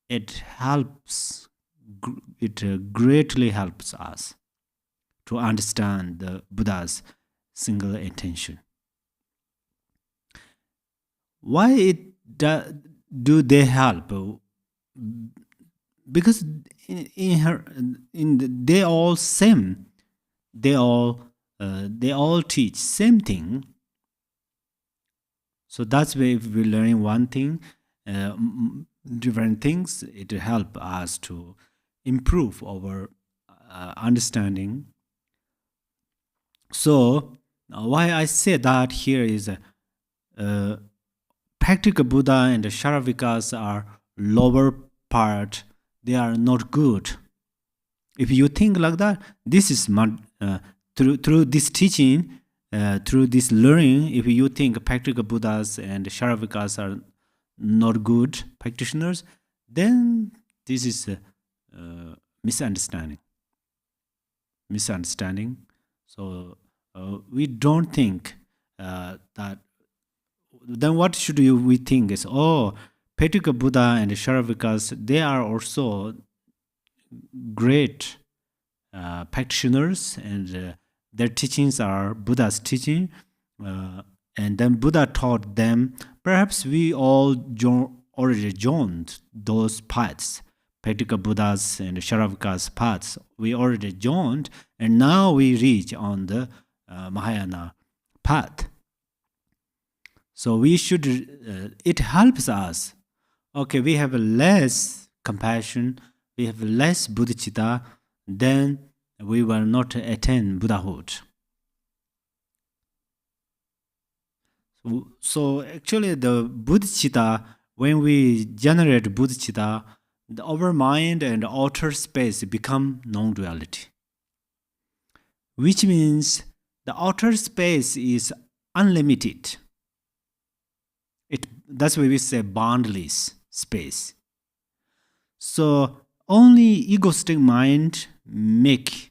it helps. It greatly helps us to understand the Buddha's single intention. Why do they help? Because they all same. They all teach same thing. So that's why if we learn one thing, different things, it help us to improve our understanding. So why I say that here is practical Buddha and the Sharavikas are lower part. They are not good. If you think like that, this is through this teaching, through this learning. If you think practical Buddhas and Sharavikas are not good practitioners, then this is a misunderstanding. So we don't think that. Then what should we think is, oh, practical Buddha and Sharavikas, they are also great practitioners, and their teachings are Buddha's teaching, and then Buddha taught them. Perhaps we all already joined those paths, practical Buddhas and Sharavikas paths. We already joined, and now we reach on the Mahayana path. So we should, it helps us. Okay, we have less compassion, we have less bodhicitta, then we will not attain Buddhahood. So actually the bodhicitta, when we generate bodhicitta, our mind and outer space become non-duality. Which means the outer space is unlimited. That's why we say boundless space. So only egoistic mind makes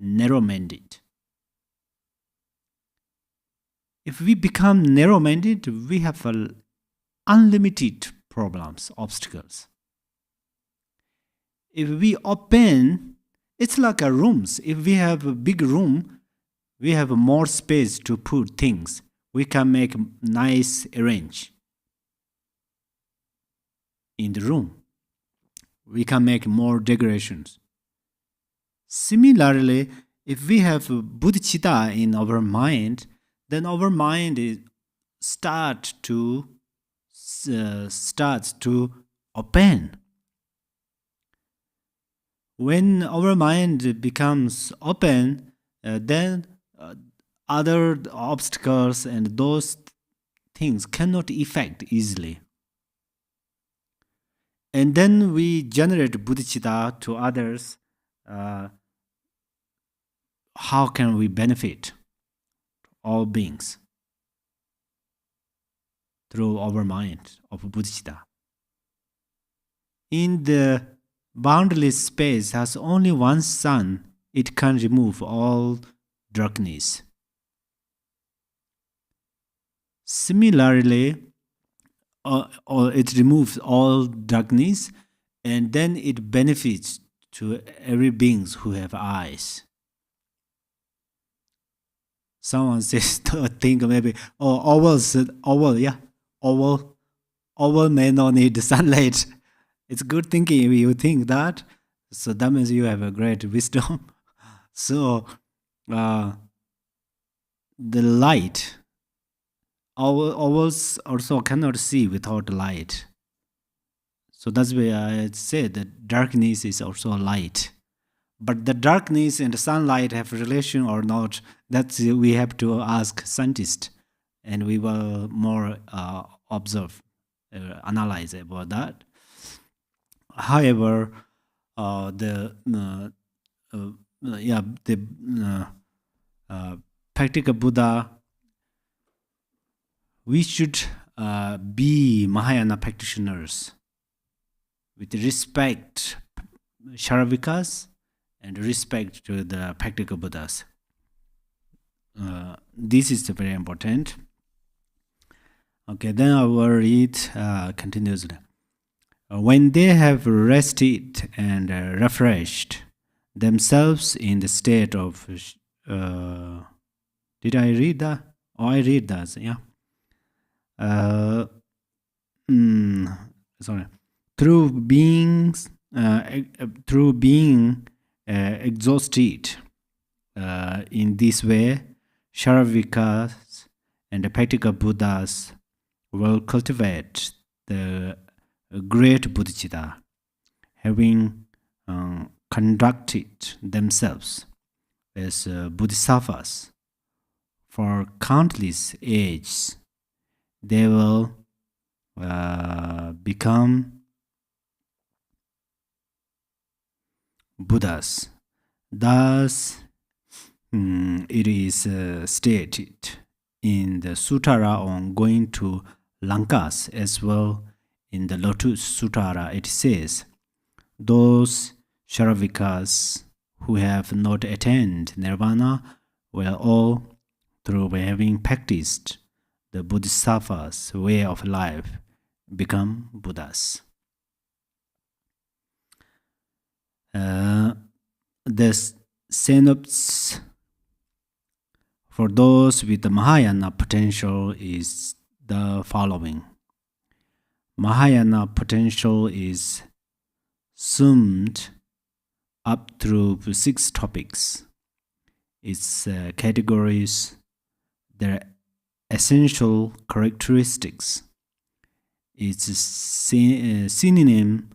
narrow-minded. If we become narrow-minded, we have unlimited problems, obstacles. If we open, it's like a rooms. If we have a big room, we have more space to put things. We can make nice arrange in the room. We can make more decorations. Similarly, if we have bodhicitta in our mind, then our mind starts to open. When our mind becomes open, then other obstacles and those things cannot affect easily. And then we generate bodhicitta to others. How can we benefit all beings? Through our mind of bodhicitta. In the boundless space has only one sun, it can remove all darkness. Similarly, it removes all darkness, and then it benefits to every beings who have eyes. Someone says, think maybe, owl, owl may not need sunlight. It's good thinking if you think that. So that means you have a great wisdom. So the light, owls also cannot see without light. So that's why I said that darkness is also light. But the darkness and the sunlight have relation or not, that's we have to ask scientists, and we will more observe, analyze about that. However, the practical Buddha, we should be Mahayana practitioners with respect Sharavikas and respect to the practical Buddhas. This is very important. Okay, then I will read continuously. When they have rested and refreshed themselves in the state of... did I read that? Oh, I read that, yeah. Sorry. Through being exhausted in this way, Sharavikas and the practical Buddhas will cultivate the great bodhicitta, having conducted themselves as bodhisattvas for countless ages. They will become Buddhas. Thus, it is stated in the Sutara on going to Lankas, as well in the Lotus Sutara. It says, those Sharavikas who have not attained nirvana will all, through having practiced the Bodhisattva's way of life, become Buddhas. The synopsis for those with the Mahayana potential is the following. Mahayana potential is summed up through 6 topics. Its categories, their essential characteristics, its synonym,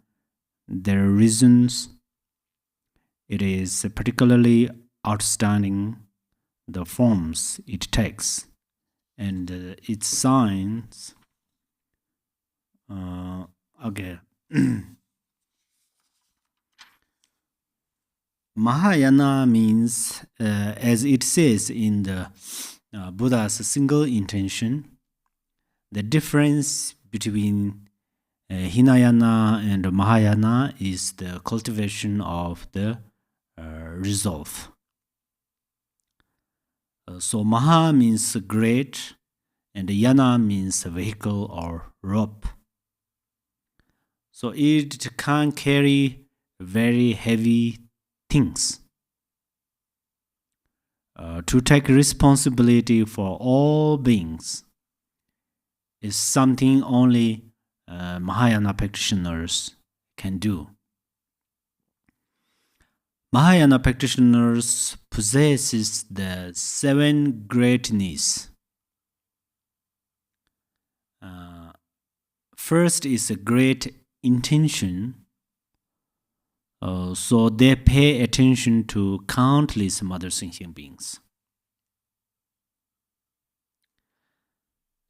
their reasons. It is particularly outstanding the forms it takes and its signs. Okay. Mahayana means, as it says in the Buddha's single intention, the difference between Hinayana and Mahayana is the cultivation of the resolve. So Maha means great, and Yana means vehicle or rope. So it can carry very heavy things. To take responsibility for all beings is something only Mahayana practitioners can do. Mahayana practitioners possesses the 7 greatness. First is a great intention. So they pay attention to countless mother sentient beings.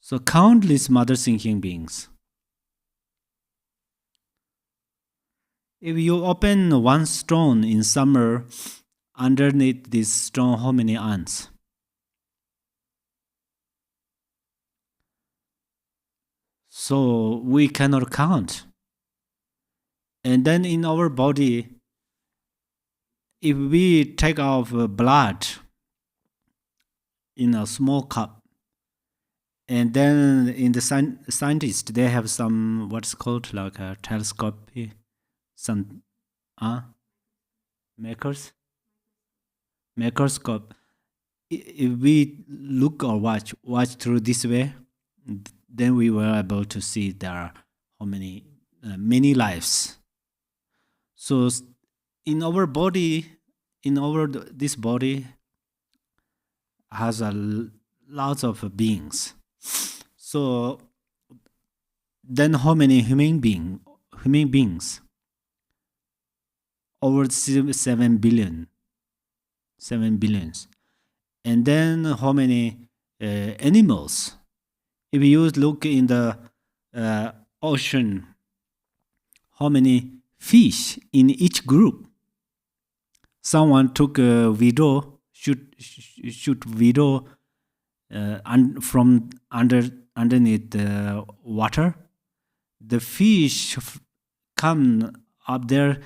So countless mother sentient beings. If you open one stone in summer, underneath this stone, how many ants? So we cannot count. And then in our body, if we take off blood in a small cup, and then in the scientists, they have some, what's called like a telescope, some microscope. If we look or watch through this way, then we were able to see there are how many lives. So in our body, this body has lots of beings. So then how many human beings? Over 7 billion. 7 billions. And then how many animals? If you look in the ocean, how many fish in each group? Someone took a video, shoot video from underneath the water. The fish come up there.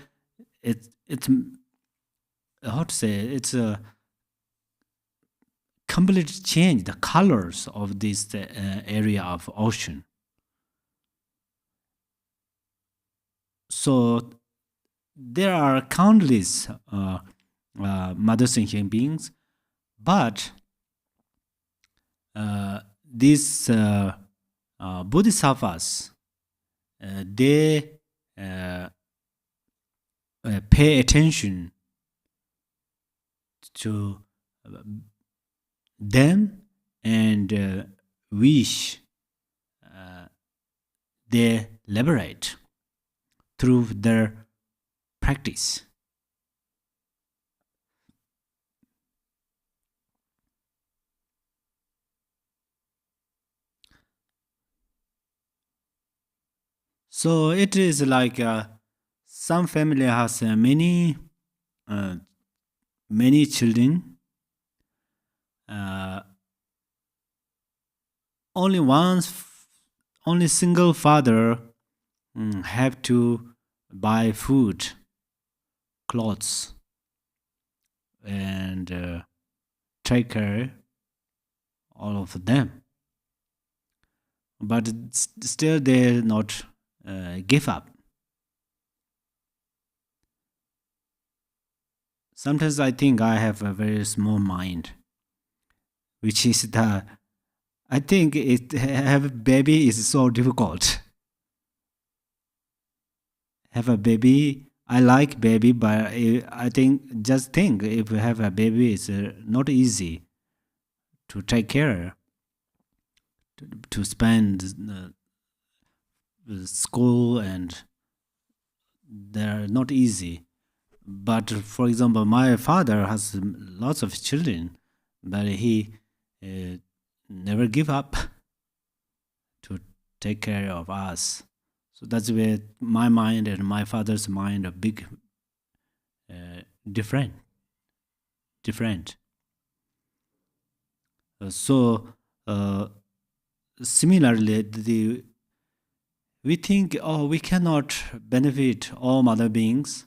It's how to say? It's a completely change the colors of this area of ocean. So there are countless mother sentient beings, but these bodhisattvas, they pay attention to them and wish they liberate through their practice. So it is like some family has many children. Only single father have to buy food, clothes, and take care all of them. But still they not give up. Sometimes I think I have a very small mind, which is I think have a baby is so difficult. Have a baby, I like baby, but I think if you have a baby, it's not easy to take care, to spend school, and they're not easy. But for example, my father has lots of children, but he never give up to take care of us. So that's where my mind and my father's mind are big different. So similarly, we think, oh, we cannot benefit all mother beings,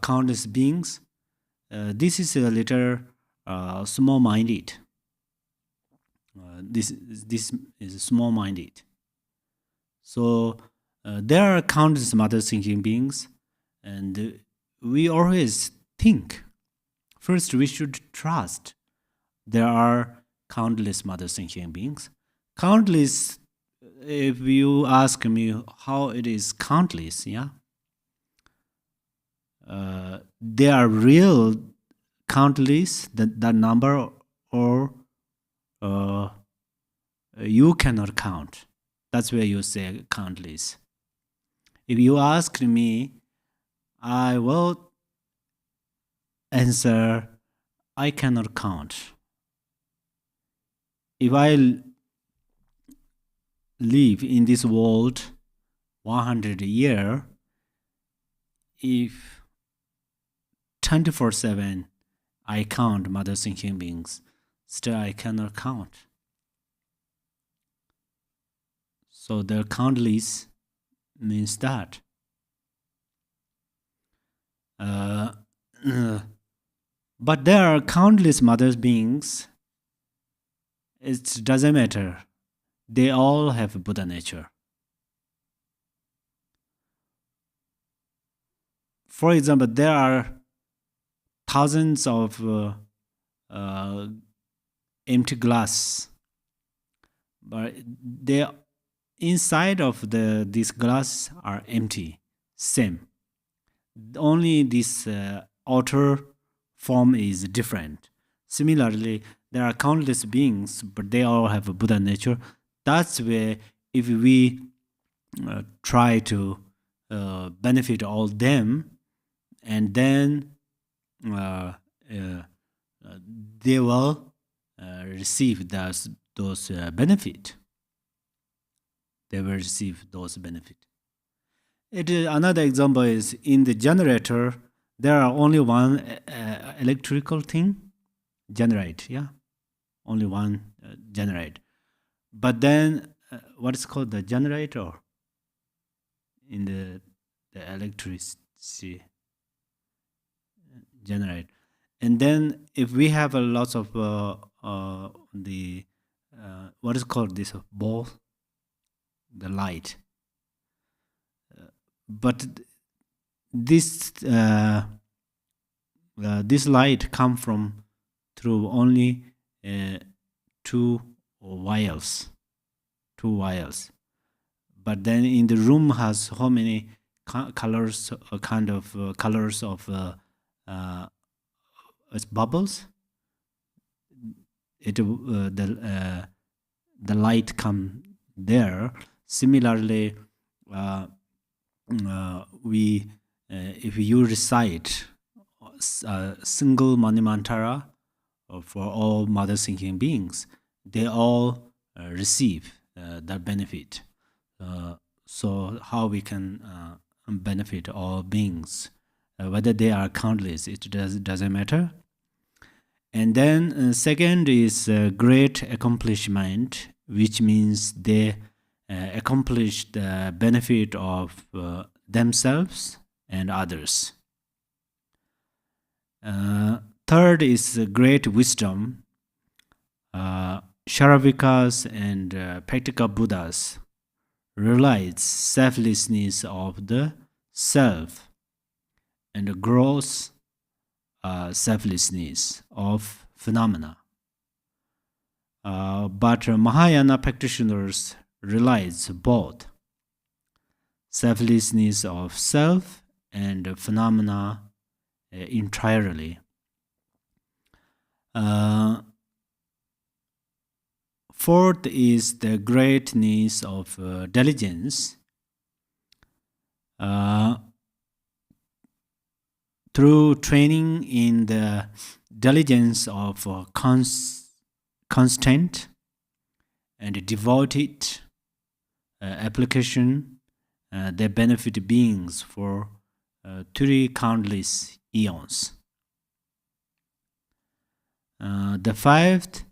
countless beings. This is a little small-minded. This is small-minded. So there are countless mother thinking beings, and we always think first we should trust there are countless mother thinking beings. Countless, if you ask me how it is countless, yeah, they are real countless, that number, or you cannot count. That's where you say countless. If you ask me, I will answer, I cannot count. If I live in this world 100 years, if 24/7 I count mother thinking beings, still I cannot count. So the countless means that. But there are countless mother beings. It doesn't matter. They all have Buddha nature. For example, there are thousands of empty glass, but they inside of these glass are empty. Same. Only this outer form is different. Similarly, there are countless beings, but they all have a Buddha nature. That's where if we try to benefit all them, and then they will receive those benefit. They will receive those benefit. Another example is in the generator. There are only one electrical thing generate. Yeah, only one generate. But then what is called the generator in the electricity generate. And then if we have a lots of the what is called this ball, the light, but this this light come from through only two wires, but then in the room has how many colors, kind of colors of bubbles. The light come there. Similarly, we if you recite a single manimantara for all mother thinking beings, they all receive that benefit. So how we can benefit all beings, whether they are countless, it doesn't matter. And then second is great accomplishment, which means they accomplish the benefit of themselves and others. Third is great wisdom. Sharavikas and practical Buddhas realize selflessness of the self and gross selflessness of phenomena. But Mahayana practitioners realize both selflessness of self and phenomena entirely. Fourth is the greatness of diligence. Through training in the diligence of constant and devoted application, they benefit beings for 3 countless eons. The fifth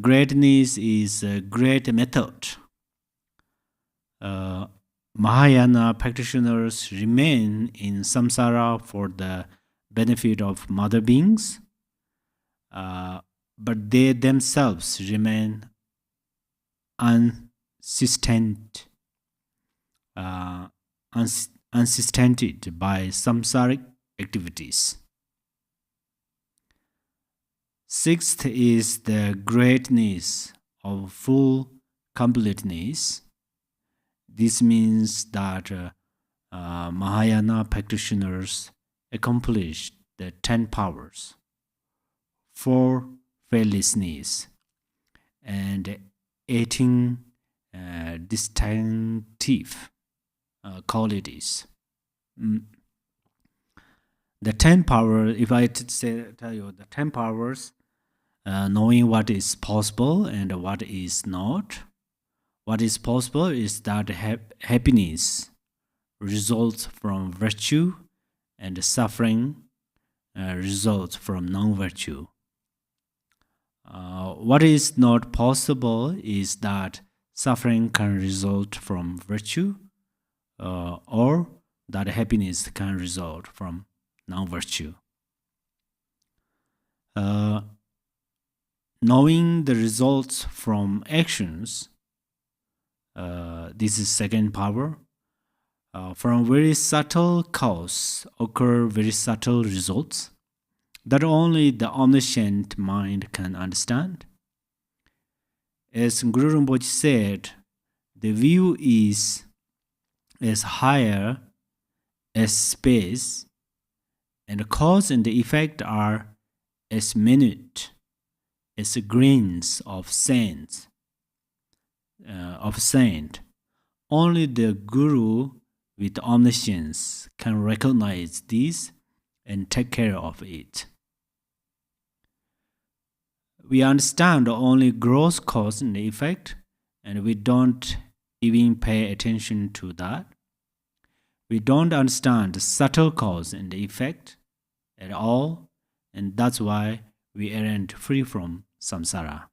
greatness is a great method. Mahayana practitioners remain in samsara for the benefit of mother beings, but they themselves remain unsustained by samsaric activities. Sixth is the greatness of full completeness. This means that Mahayana practitioners accomplish the 10 powers, 4 fearlessness, and 18 distinctive qualities. The 10 powers, if I tell you the 10 powers, knowing what is possible and what is not. What is possible is that happiness results from virtue and suffering results from non-virtue. What is not possible is that suffering can result from virtue or that happiness can result from non-virtue. Knowing the results from actions, this is second power. From very subtle cause occur very subtle results that only the omniscient mind can understand. As Guru Rinpoche said, the view is as higher as space, and the cause and the effect are as minute as grains of sand. Only the Guru with omniscience can recognize this and take care of it. We understand only gross cause and effect, and we don't even pay attention to that. We don't understand the subtle cause and effect at all, and that's why we aren't free from samsara.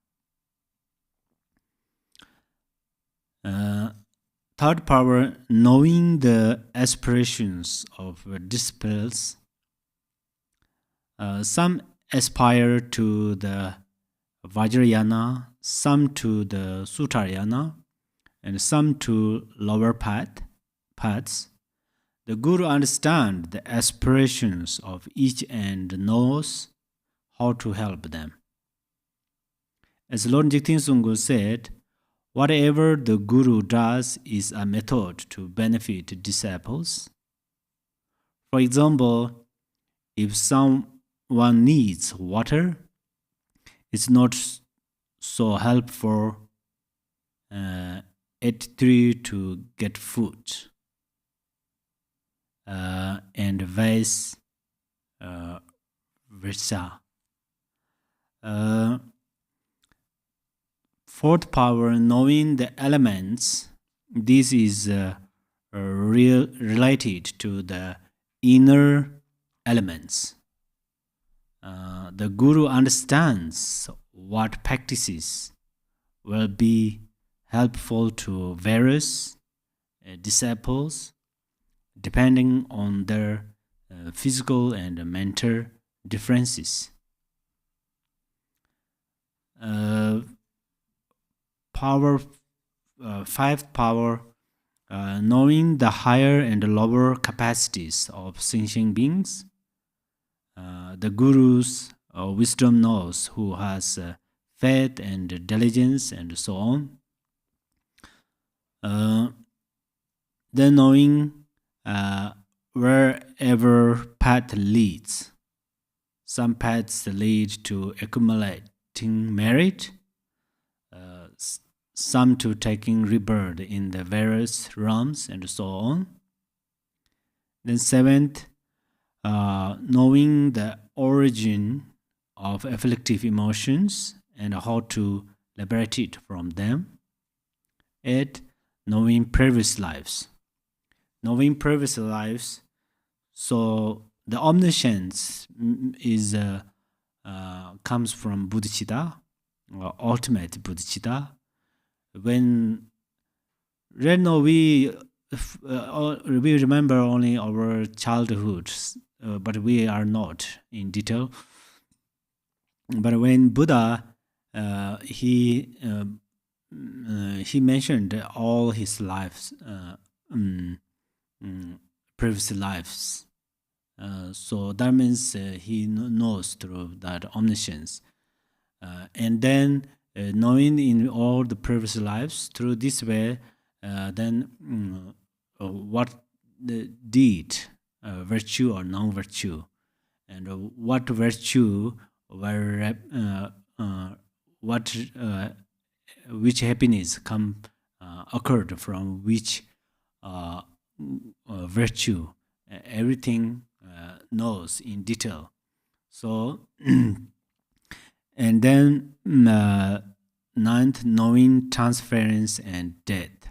Third power, knowing the aspirations of disciples. Some aspire to the Vajrayana, some to the Sutarayana, and some to lower paths. The Guru understands the aspirations of each and knows how to help them. As Lord Jigten Sungul said, whatever the Guru does is a method to benefit disciples. For example, if someone needs water, it's not so helpful Ep4 to get food, and vice versa. Fourth power, knowing the elements. This is related to the inner elements. The Guru understands what practices will be helpful to various disciples depending on their physical and mental differences. Fifth power, knowing the higher and lower capacities of sentient beings. The Guru's wisdom knows who has faith and diligence and so on. Then knowing wherever path leads. Some paths lead to accumulating merit, some to taking rebirth in the various realms and so on. Then seventh, knowing the origin of afflictive emotions and how to liberate it from them. 8. Knowing previous lives. Knowing previous lives, so the omniscience is comes from bodhicitta, or ultimate bodhicitta. When right now we remember only our childhood, but we are not in detail. But when Buddha he mentioned all his lives, previous lives. So that means he knows through that omniscience. And then knowing in all the previous lives, through this way, then what the deed, virtue or non-virtue, and what virtue were which happiness occurred from which virtue, everything knows in detail. So and then ninth, knowing transference and death,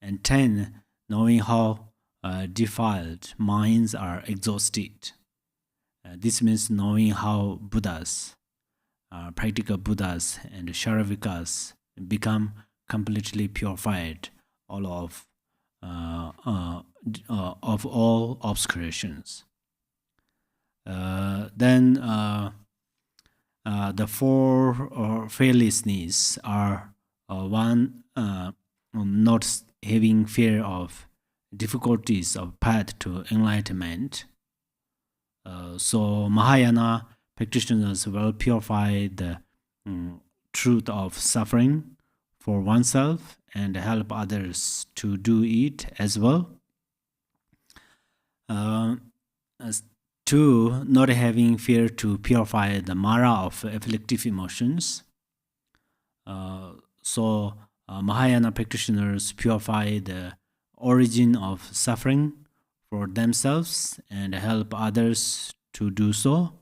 and 10, knowing how defiled minds are exhausted. This means knowing how Buddhas, practical Buddhas and Sharavikas become completely purified of all obscurations. Then the four fearlessness are one, not having fear of difficulties of path to enlightenment. So Mahayana practitioners will purify the truth of suffering for oneself and help others to do it as well. As 2. Not having fear to purify the Mara of afflictive emotions. Mahayana practitioners purify the origin of suffering for themselves and help others to do so.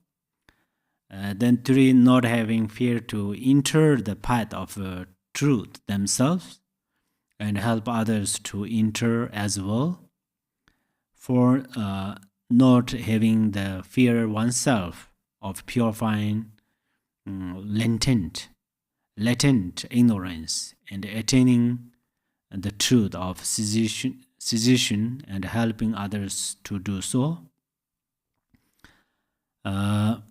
Then 3. Not having fear to enter the path of truth themselves and help others to enter as well. 4. Not having the fear oneself of purifying latent ignorance and attaining the truth of cessation and helping others to do so. The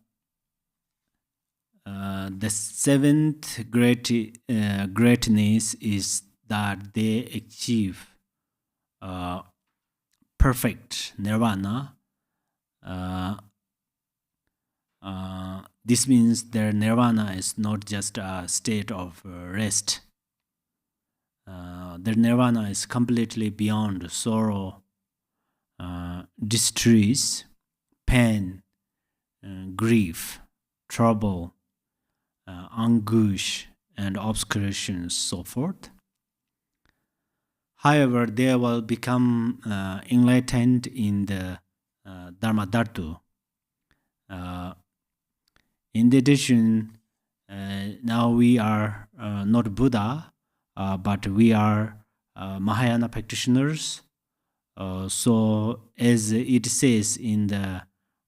7th greatness is that they achieve perfect nirvana. This means their nirvana is not just a state of rest. Their nirvana is completely beyond sorrow, distress, pain, grief, trouble, anguish, and obscurations, so forth. However, they will become enlightened in the Dharma Dhatu. In addition, now we are not Buddha, but we are Mahayana practitioners. So, as it says in the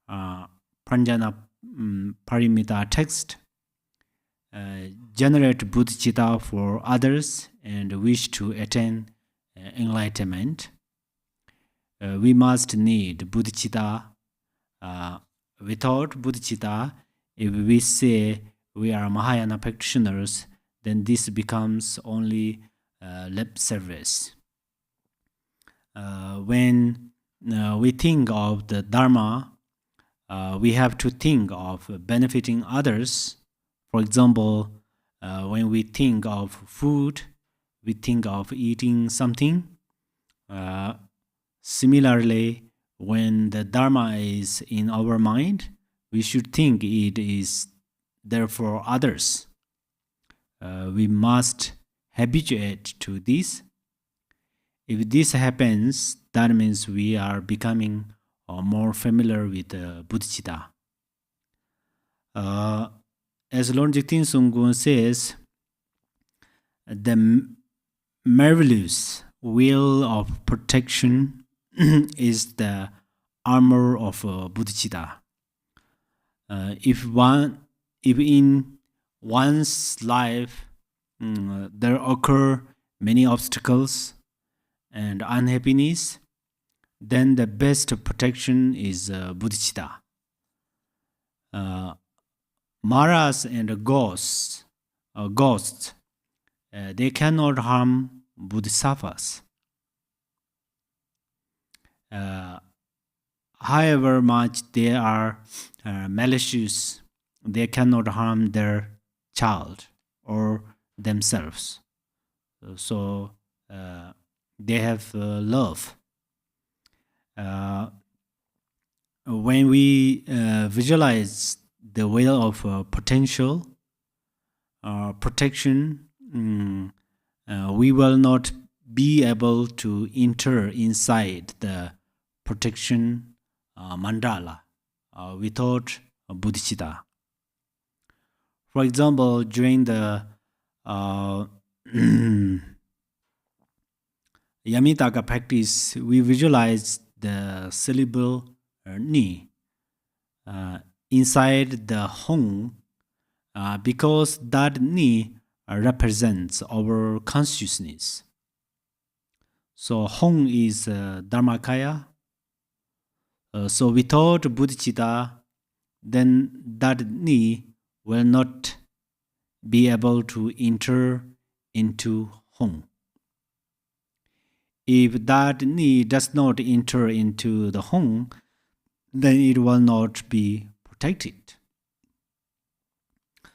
Pranjana Parimita text, generate bodhicitta for others and wish to attain enlightenment. We must need bodhicitta. Without bodhicitta, if we say we are Mahayana practitioners, then this becomes only lip service. When we think of the Dharma, we have to think of benefiting others. For example, when we think of food, we think of eating something. Similarly, when the Dharma is in our mind, we should think it is there for others. We must habituate to this. If this happens, that means we are becoming more familiar with bodhicitta. As Lord Jigten Sunggun says, the marvelous wheel of protection is the armor of bodhicitta. If in one's life there occur many obstacles and unhappiness, then the best protection is bodhicitta. Maras and ghosts, they cannot harm bodhisattvas. However much they are malicious, they cannot harm their child or themselves. So they have love. When we visualize the wheel of potential protection, we will not be able to enter inside the protection mandala without bodhicitta. For example, during the Yamitaka practice, we visualize the syllable ni inside the hong, because that ni represents our consciousness. So hong is dharmakaya. So without bodhicitta, then that ni will not be able to enter into hong. If that ni does not enter into the hong, then it will not be protected.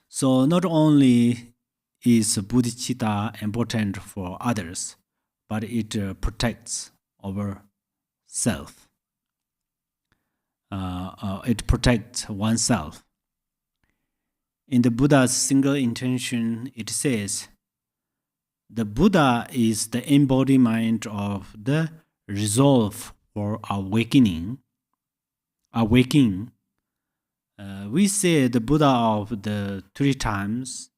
So not only is bodhicitta important for others, but it protects our self. It protects oneself. In the Buddha's single intention, it says, the Buddha is the embodiment of the resolve for awakening. We say the Buddha of the 3 times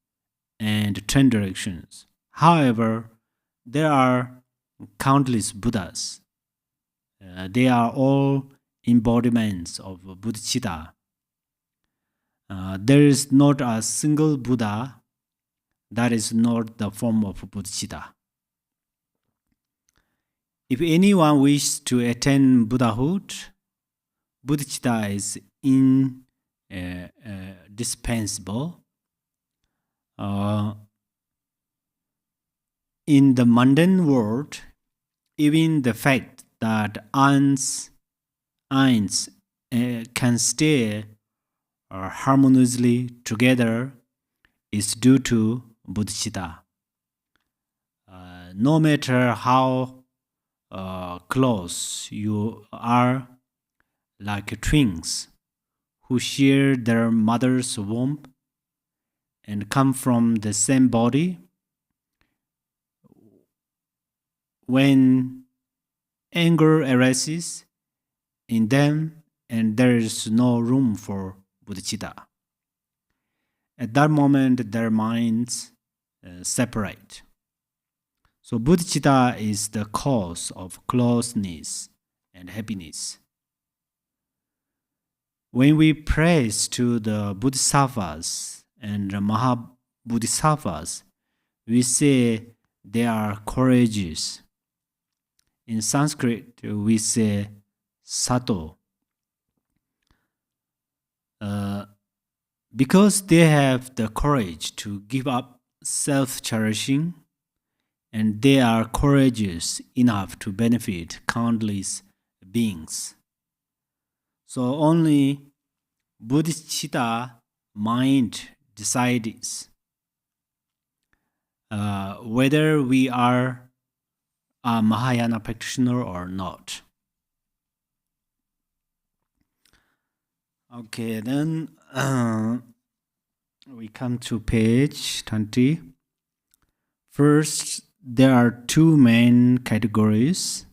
and 10 directions. However, there are countless Buddhas. They are all embodiments of bodhicitta. There is not a single Buddha that is not the form of bodhicitta. If anyone wishes to attain Buddhahood, bodhicitta is indispensable. In the mundane world, even the fact that ants can stay harmoniously together is due to bodhicitta. No matter how close you are, like twins who share their mother's womb and come from the same body, when anger arises in them and there is no room for bodhicitta, at that moment their minds separate. So bodhicitta is the cause of closeness and happiness. When we praise to the bodhisattvas and the mahabodhisattvas, we say they are courageous. In Sanskrit, we say sato. Because they have the courage to give up self-cherishing, and they are courageous enough to benefit countless beings. So only bodhicitta mind decides whether we are a Mahayana practitioner or not. Okay, then we come to page 20. First, there are 2 main categories: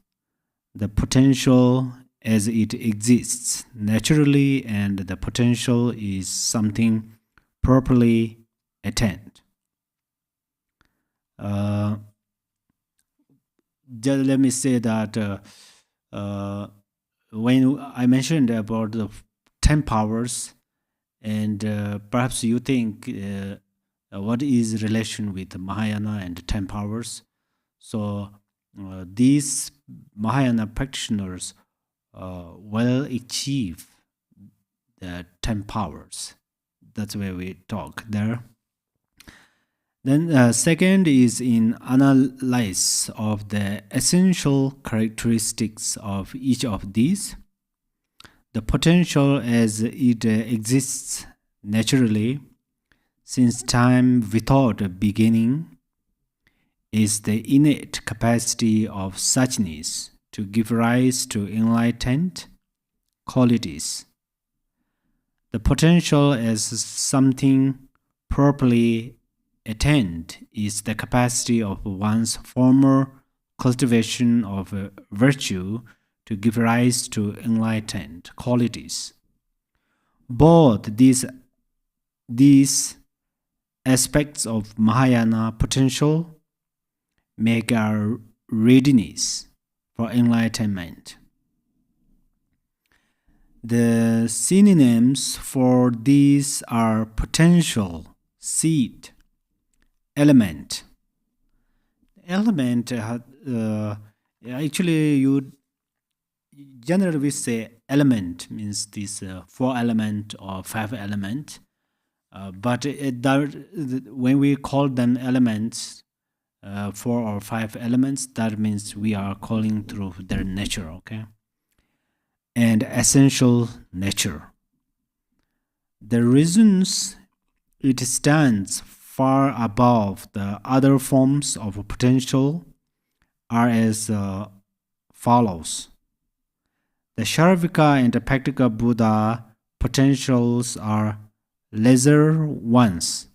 the potential as it exists naturally, and the potential is something properly attained. Just let me say that when I mentioned about the 10 powers, and perhaps you think what is relation with Mahayana and 10 powers. So these Mahayana practitioners will achieve the 10 powers. That's where we talk there. Then second is in analysis of the essential characteristics of each of these. The potential as it exists naturally since time without a beginning is the innate capacity of suchness to give rise to enlightened qualities. The potential as something properly attained is the capacity of one's former cultivation of virtue to give rise to enlightened qualities. Both these aspects of Mahayana potential make our readiness for enlightenment. The synonyms for these are potential, seed, element. Element, actually, you generally we say element means this 4 element or 5 element, but when we call them elements, 4 or 5 elements, that means we are calling through their nature, okay? And essential nature. The reasons it stands far above the other forms of potential are as follows. The Sharavika and the Practical Buddha potentials are lesser ones,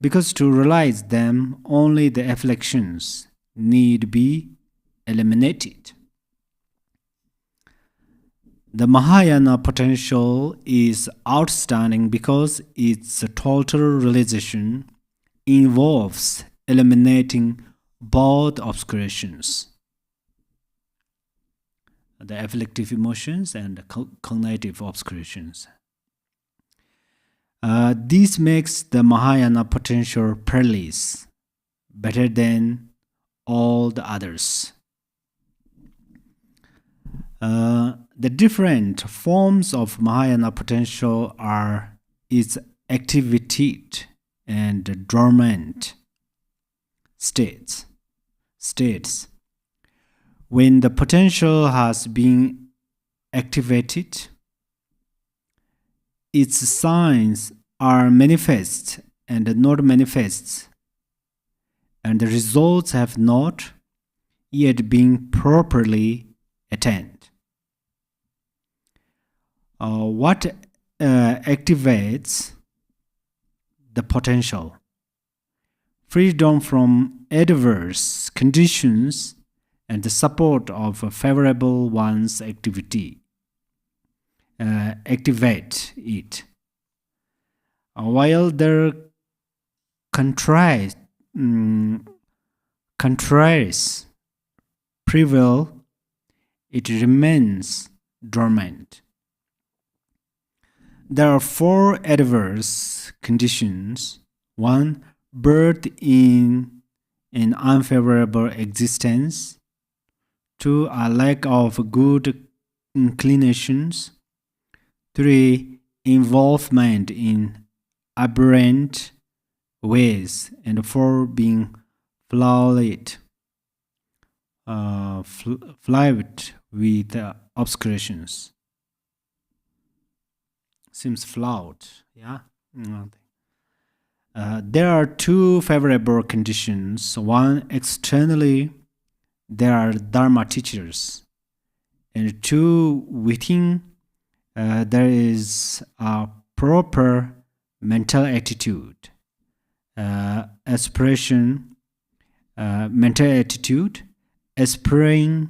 because to realize them, only the afflictions need be eliminated. The Mahayana potential is outstanding because its total realization involves eliminating both obscurations, the afflictive emotions and the cognitive obscurations. This makes the Mahayana potential peerless, better than all the others. The different forms of Mahayana potential are its activated and dormant states. When the potential has been activated, its signs are manifest and not manifest, and the results have not yet been properly attained. What activates the potential? Freedom from adverse conditions and the support of favorable one's activity. Activate it. While their contraries prevail, it remains dormant. There are 4 adverse conditions. 1. Birth in an unfavorable existence. 2. A lack of good inclinations. 3. Involvement in aberrant ways. And 4. Being flawed with obscurations. Seems flawed, yeah? There are 2 favorable conditions. 1, externally, there are Dharma teachers. And 2, within, there is a proper mental attitude. Mental attitude, aspiring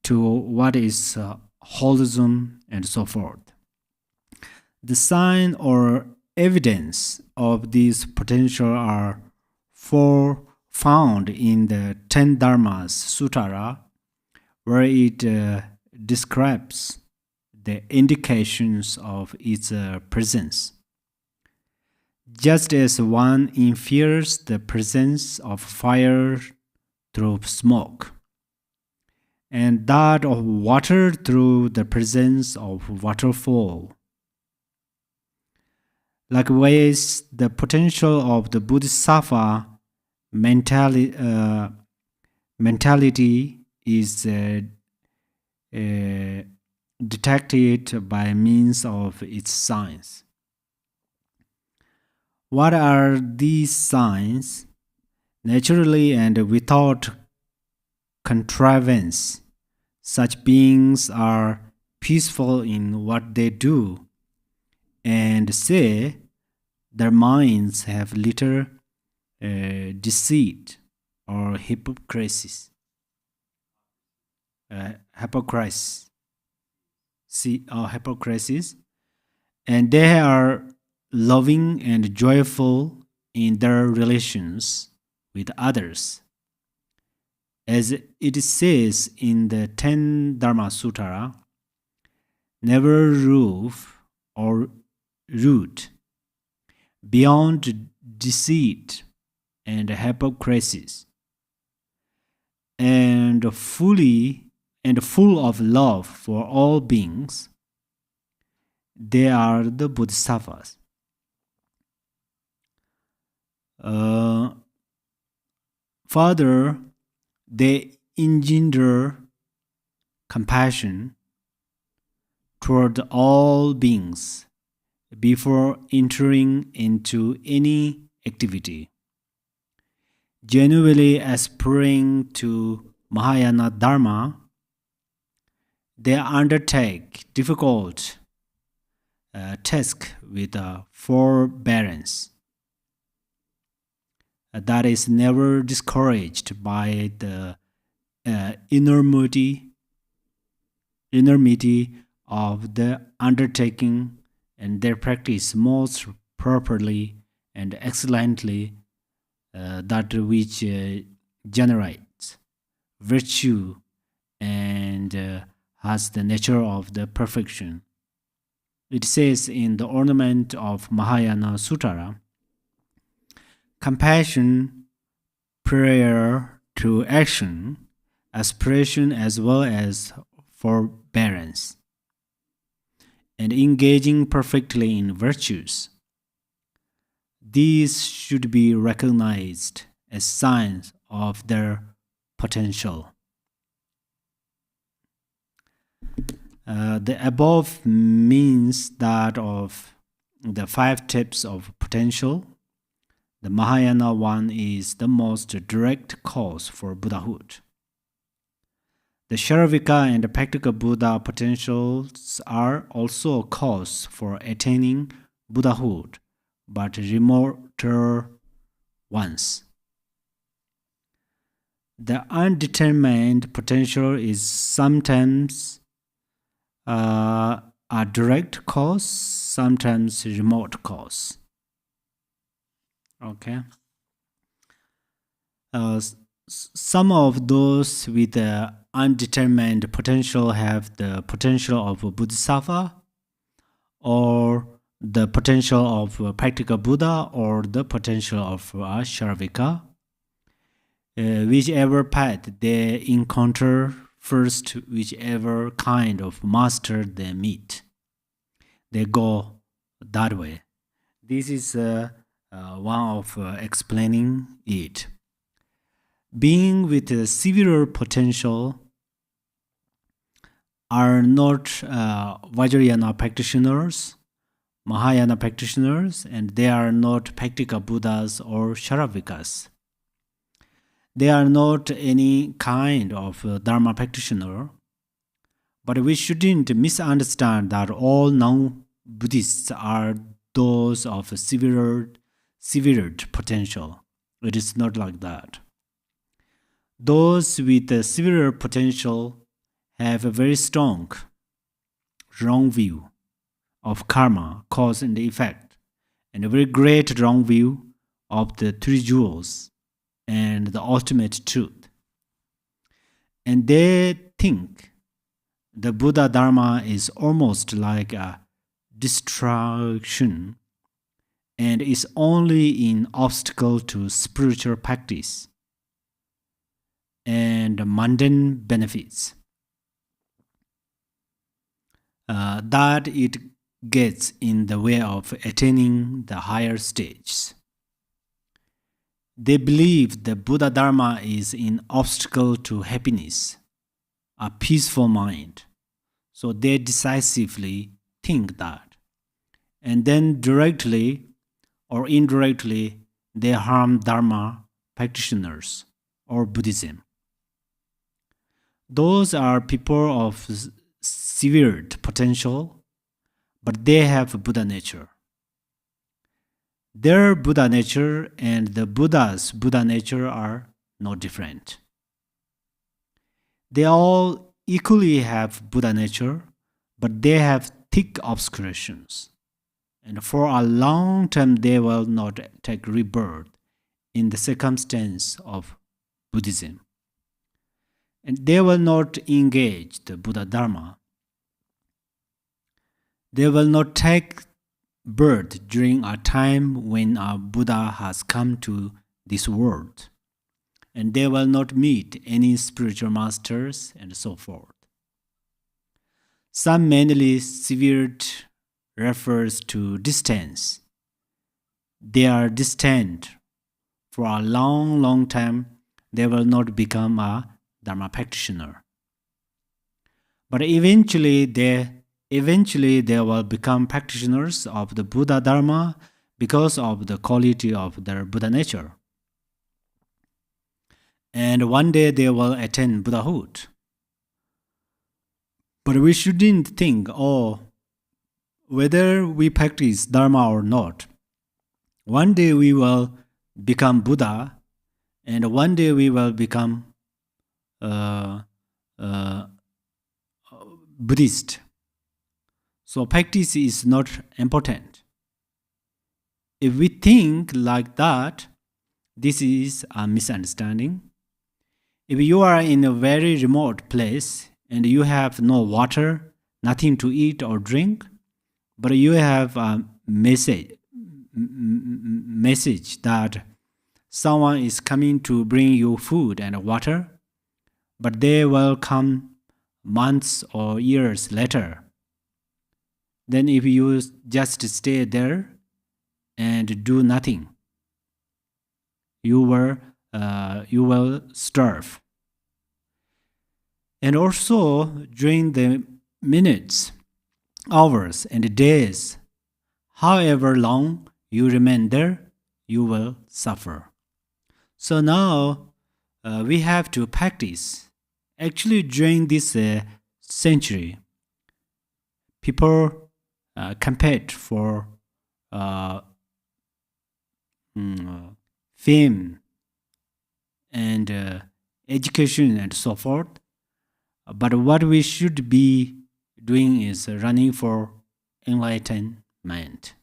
to what is wholesome and so forth. The sign or evidence of these potential are 4 found in the 10 Dharmas Sutara, where it describes the indications of its presence. Just as one infers the presence of fire through smoke, and that of water through the presence of waterfall. Likewise, the potential of the Bodhisattva mentality is detected by means of its signs. What are these signs? Naturally and without contrivance, such beings are peaceful in what they do, and say their minds have little deceit or hypocrisy, and they are loving and joyful in their relations with others. As it says in the 10 Dharma Sutara, never roof or root beyond deceit and hypocrisy, and full of love for all beings, they are the Bodhisattvas. Further, they engender compassion toward all beings, before entering into any activity. Genuinely aspiring to Mahayana Dharma, they undertake difficult tasks with forbearance. That is never discouraged by the enormity of the undertaking, and their practice most properly and excellently that which generates virtue and has the nature of the perfection. It says in the Ornament of Mahayana Sutara, compassion prior to action, aspiration as well as forbearance, and engaging perfectly in virtues. These should be recognized as signs of their potential. The above means that of the 5 types of potential, the Mahayana one is the most direct cause for Buddhahood. The Sharavika and the practical Buddha potentials are also a cause for attaining Buddhahood, but remoter ones. The undetermined potential is sometimes a direct cause, sometimes remote cause. Okay. Some of those with the undetermined potential have the potential of a Bodhisattva, or the potential of a practical Buddha, or the potential of a Sharavika. Whichever path they encounter first, whichever kind of master they meet, they go that way. This is one of explaining it. Being with a severer potential are not Vajrayana practitioners, Mahayana practitioners, and they are not practical Buddhas or Sharavikas. They are not any kind of Dharma practitioner, but we shouldn't misunderstand that all non-Buddhists are those of severed potential. It is not like that. Those with a severe potential have a very strong, wrong view of karma, cause and effect, and a very great wrong view of the 3 jewels and the ultimate truth. And they think the Buddha Dharma is almost like a distraction and is only an obstacle to spiritual practice and mundane benefits. That it gets in the way of attaining the higher stages. They believe the Buddha Dharma is an obstacle to happiness, a peaceful mind. So they decisively think that. And then directly or indirectly, they harm Dharma practitioners or Buddhism. Those are people of severed potential, but they have Buddha nature. Their Buddha nature and the Buddha's Buddha nature are no different. They all equally have Buddha nature, but they have thick obscurations. And for a long time, they will not take rebirth in the circumstance of Buddhism. And they will not engage the Buddha Dharma. They will not take birth during a time when a Buddha has come to this world. And they will not meet any spiritual masters and so forth. Some mainly severed refers to distance. They are distant for a long time. They will not become a Dharma practitioner. But eventually they eventually they will become practitioners of the Buddha Dharma because of the quality of their Buddha nature. And one day they will attain Buddhahood. But we shouldn't think, whether we practice Dharma or not. One day we will become Buddha, and one day we will become Buddhist. So practice is not important. If we think like that, this is a misunderstanding. If you are in a very remote place and you have no water, nothing to eat or drink, but you have a message that someone is coming to bring you food and water, but they will come months or years later. Then if you just stay there and do nothing, you will starve. And also during the minutes, hours, and days, however long you remain there, you will suffer. So now we have to practice. Actually, during this century, people compete for fame and education and so forth. But what we should be doing is running for enlightenment.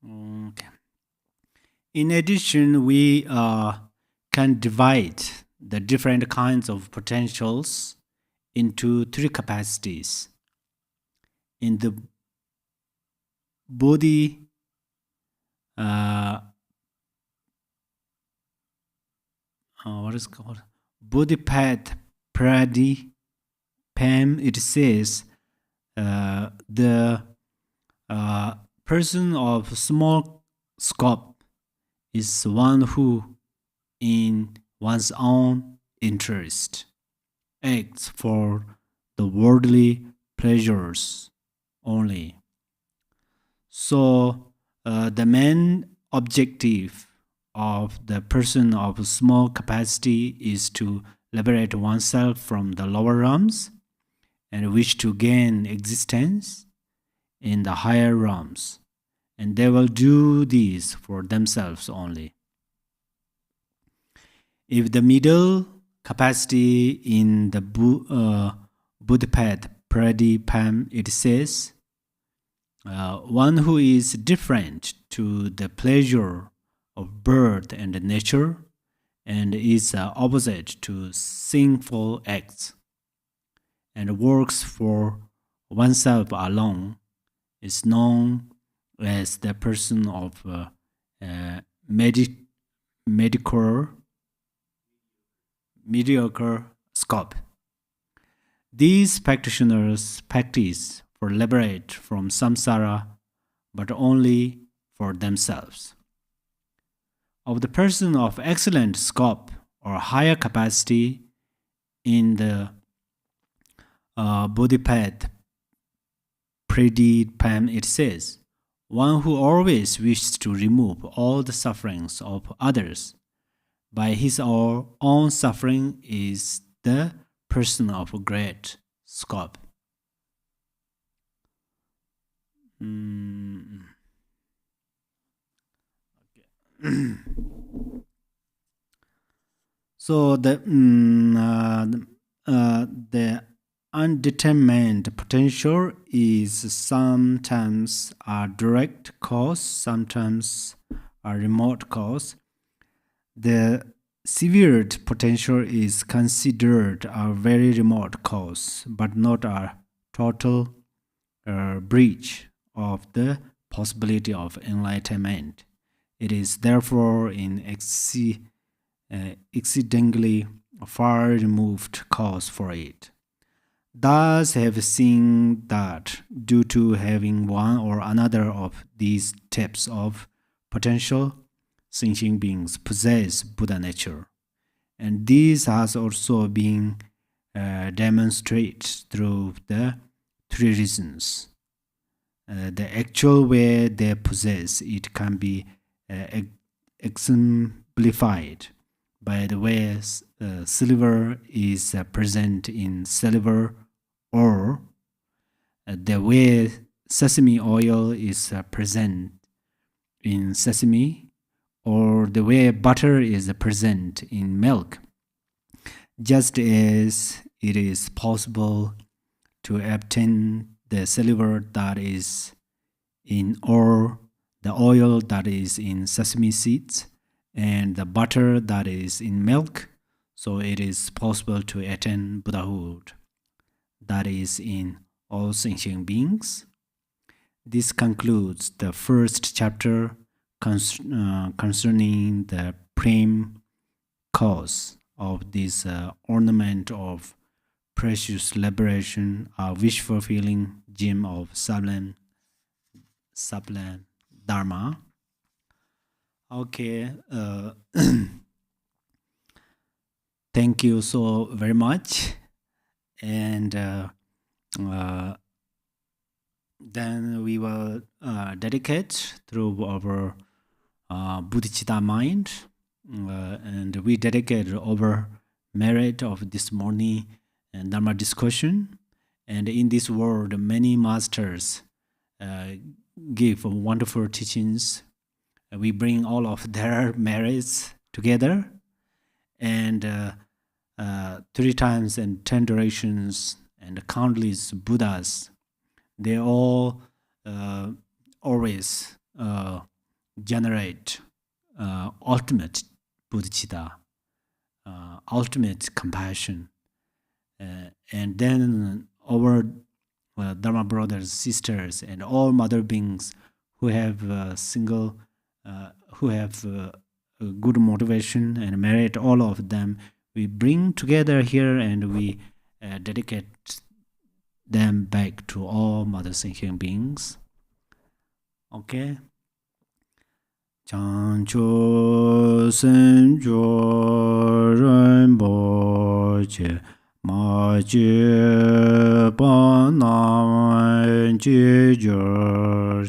Okay. In addition, we can divide the different kinds of potentials into three capacities. In the Bodhi what is it called? Bodhipath Pradi Pam, it says the person of small scope is one who, in one's own interest, acts for the worldly pleasures only. So the main objective of the person of small capacity is to liberate oneself from the lower realms and wish to gain existence in the higher realms. And they will do this for themselves only. If the middle capacity in the Bodhipath Pradipam, it says, one who is different to the pleasure of birth and nature and is opposite to sinful acts and works for oneself alone is known as the person of mediocre scope. These practitioners practice for liberate from samsara, but only for themselves. Of the person of excellent scope or higher capacity in the Bodhipath Pradipam, it says, one who always wishes to remove all the sufferings of others by his or own suffering is the person of great scope. So the undetermined potential is sometimes a direct cause, sometimes a remote cause. The severed potential is considered a very remote cause, but not a total breach of the possibility of enlightenment. It is therefore an exceedingly far removed cause for it. thus have seen that due to having one or another of these types of potential, sentient beings possess Buddha nature. And this has also been demonstrated through the three reasons. The actual way they possess it can be exemplified by the way silver is present in silver, or the way sesame oil is present in sesame, or the way butter is present in milk. Just as it is possible to obtain the silver that is in ore, the oil that is in sesame seeds, and the butter that is in milk, so it is possible to attain Buddhahood that is in all sentient beings. This concludes the first chapter concerning the prime cause of this ornament of precious liberation, a wish-fulfilling gem of sublime Dharma. Okay, thank you so very much. And then we will dedicate through our Bodhicitta mind, and we dedicate our merit of this morning and Dharma discussion. And in this world, many masters give wonderful teachings. We bring all of their merits together, and 3 times and 10 durations and countless Buddhas, they all always generate ultimate bodhicitta, ultimate compassion. And then our Dharma brothers, sisters, and all mother beings who have good motivation and merit, all of them, we bring together here and we dedicate them back to all mother sentient beings. Okay. Chancho senjo renpo che ma je pa na je jor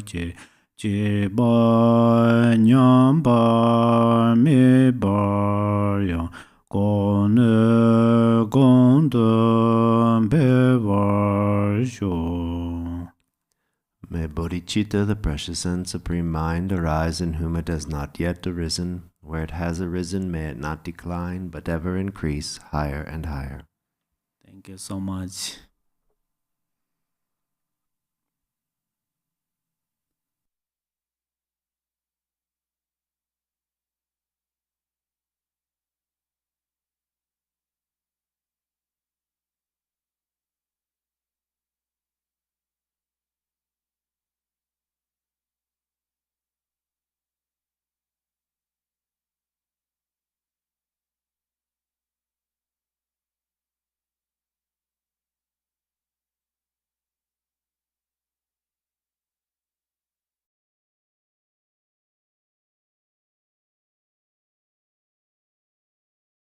je ba nyam ba me ba ya kon kon de be var sho. May bodhicitta, the precious and supreme mind, arise in whom it has not yet arisen. Where it has arisen, may it not decline, but ever increase higher and higher. Thank you so much.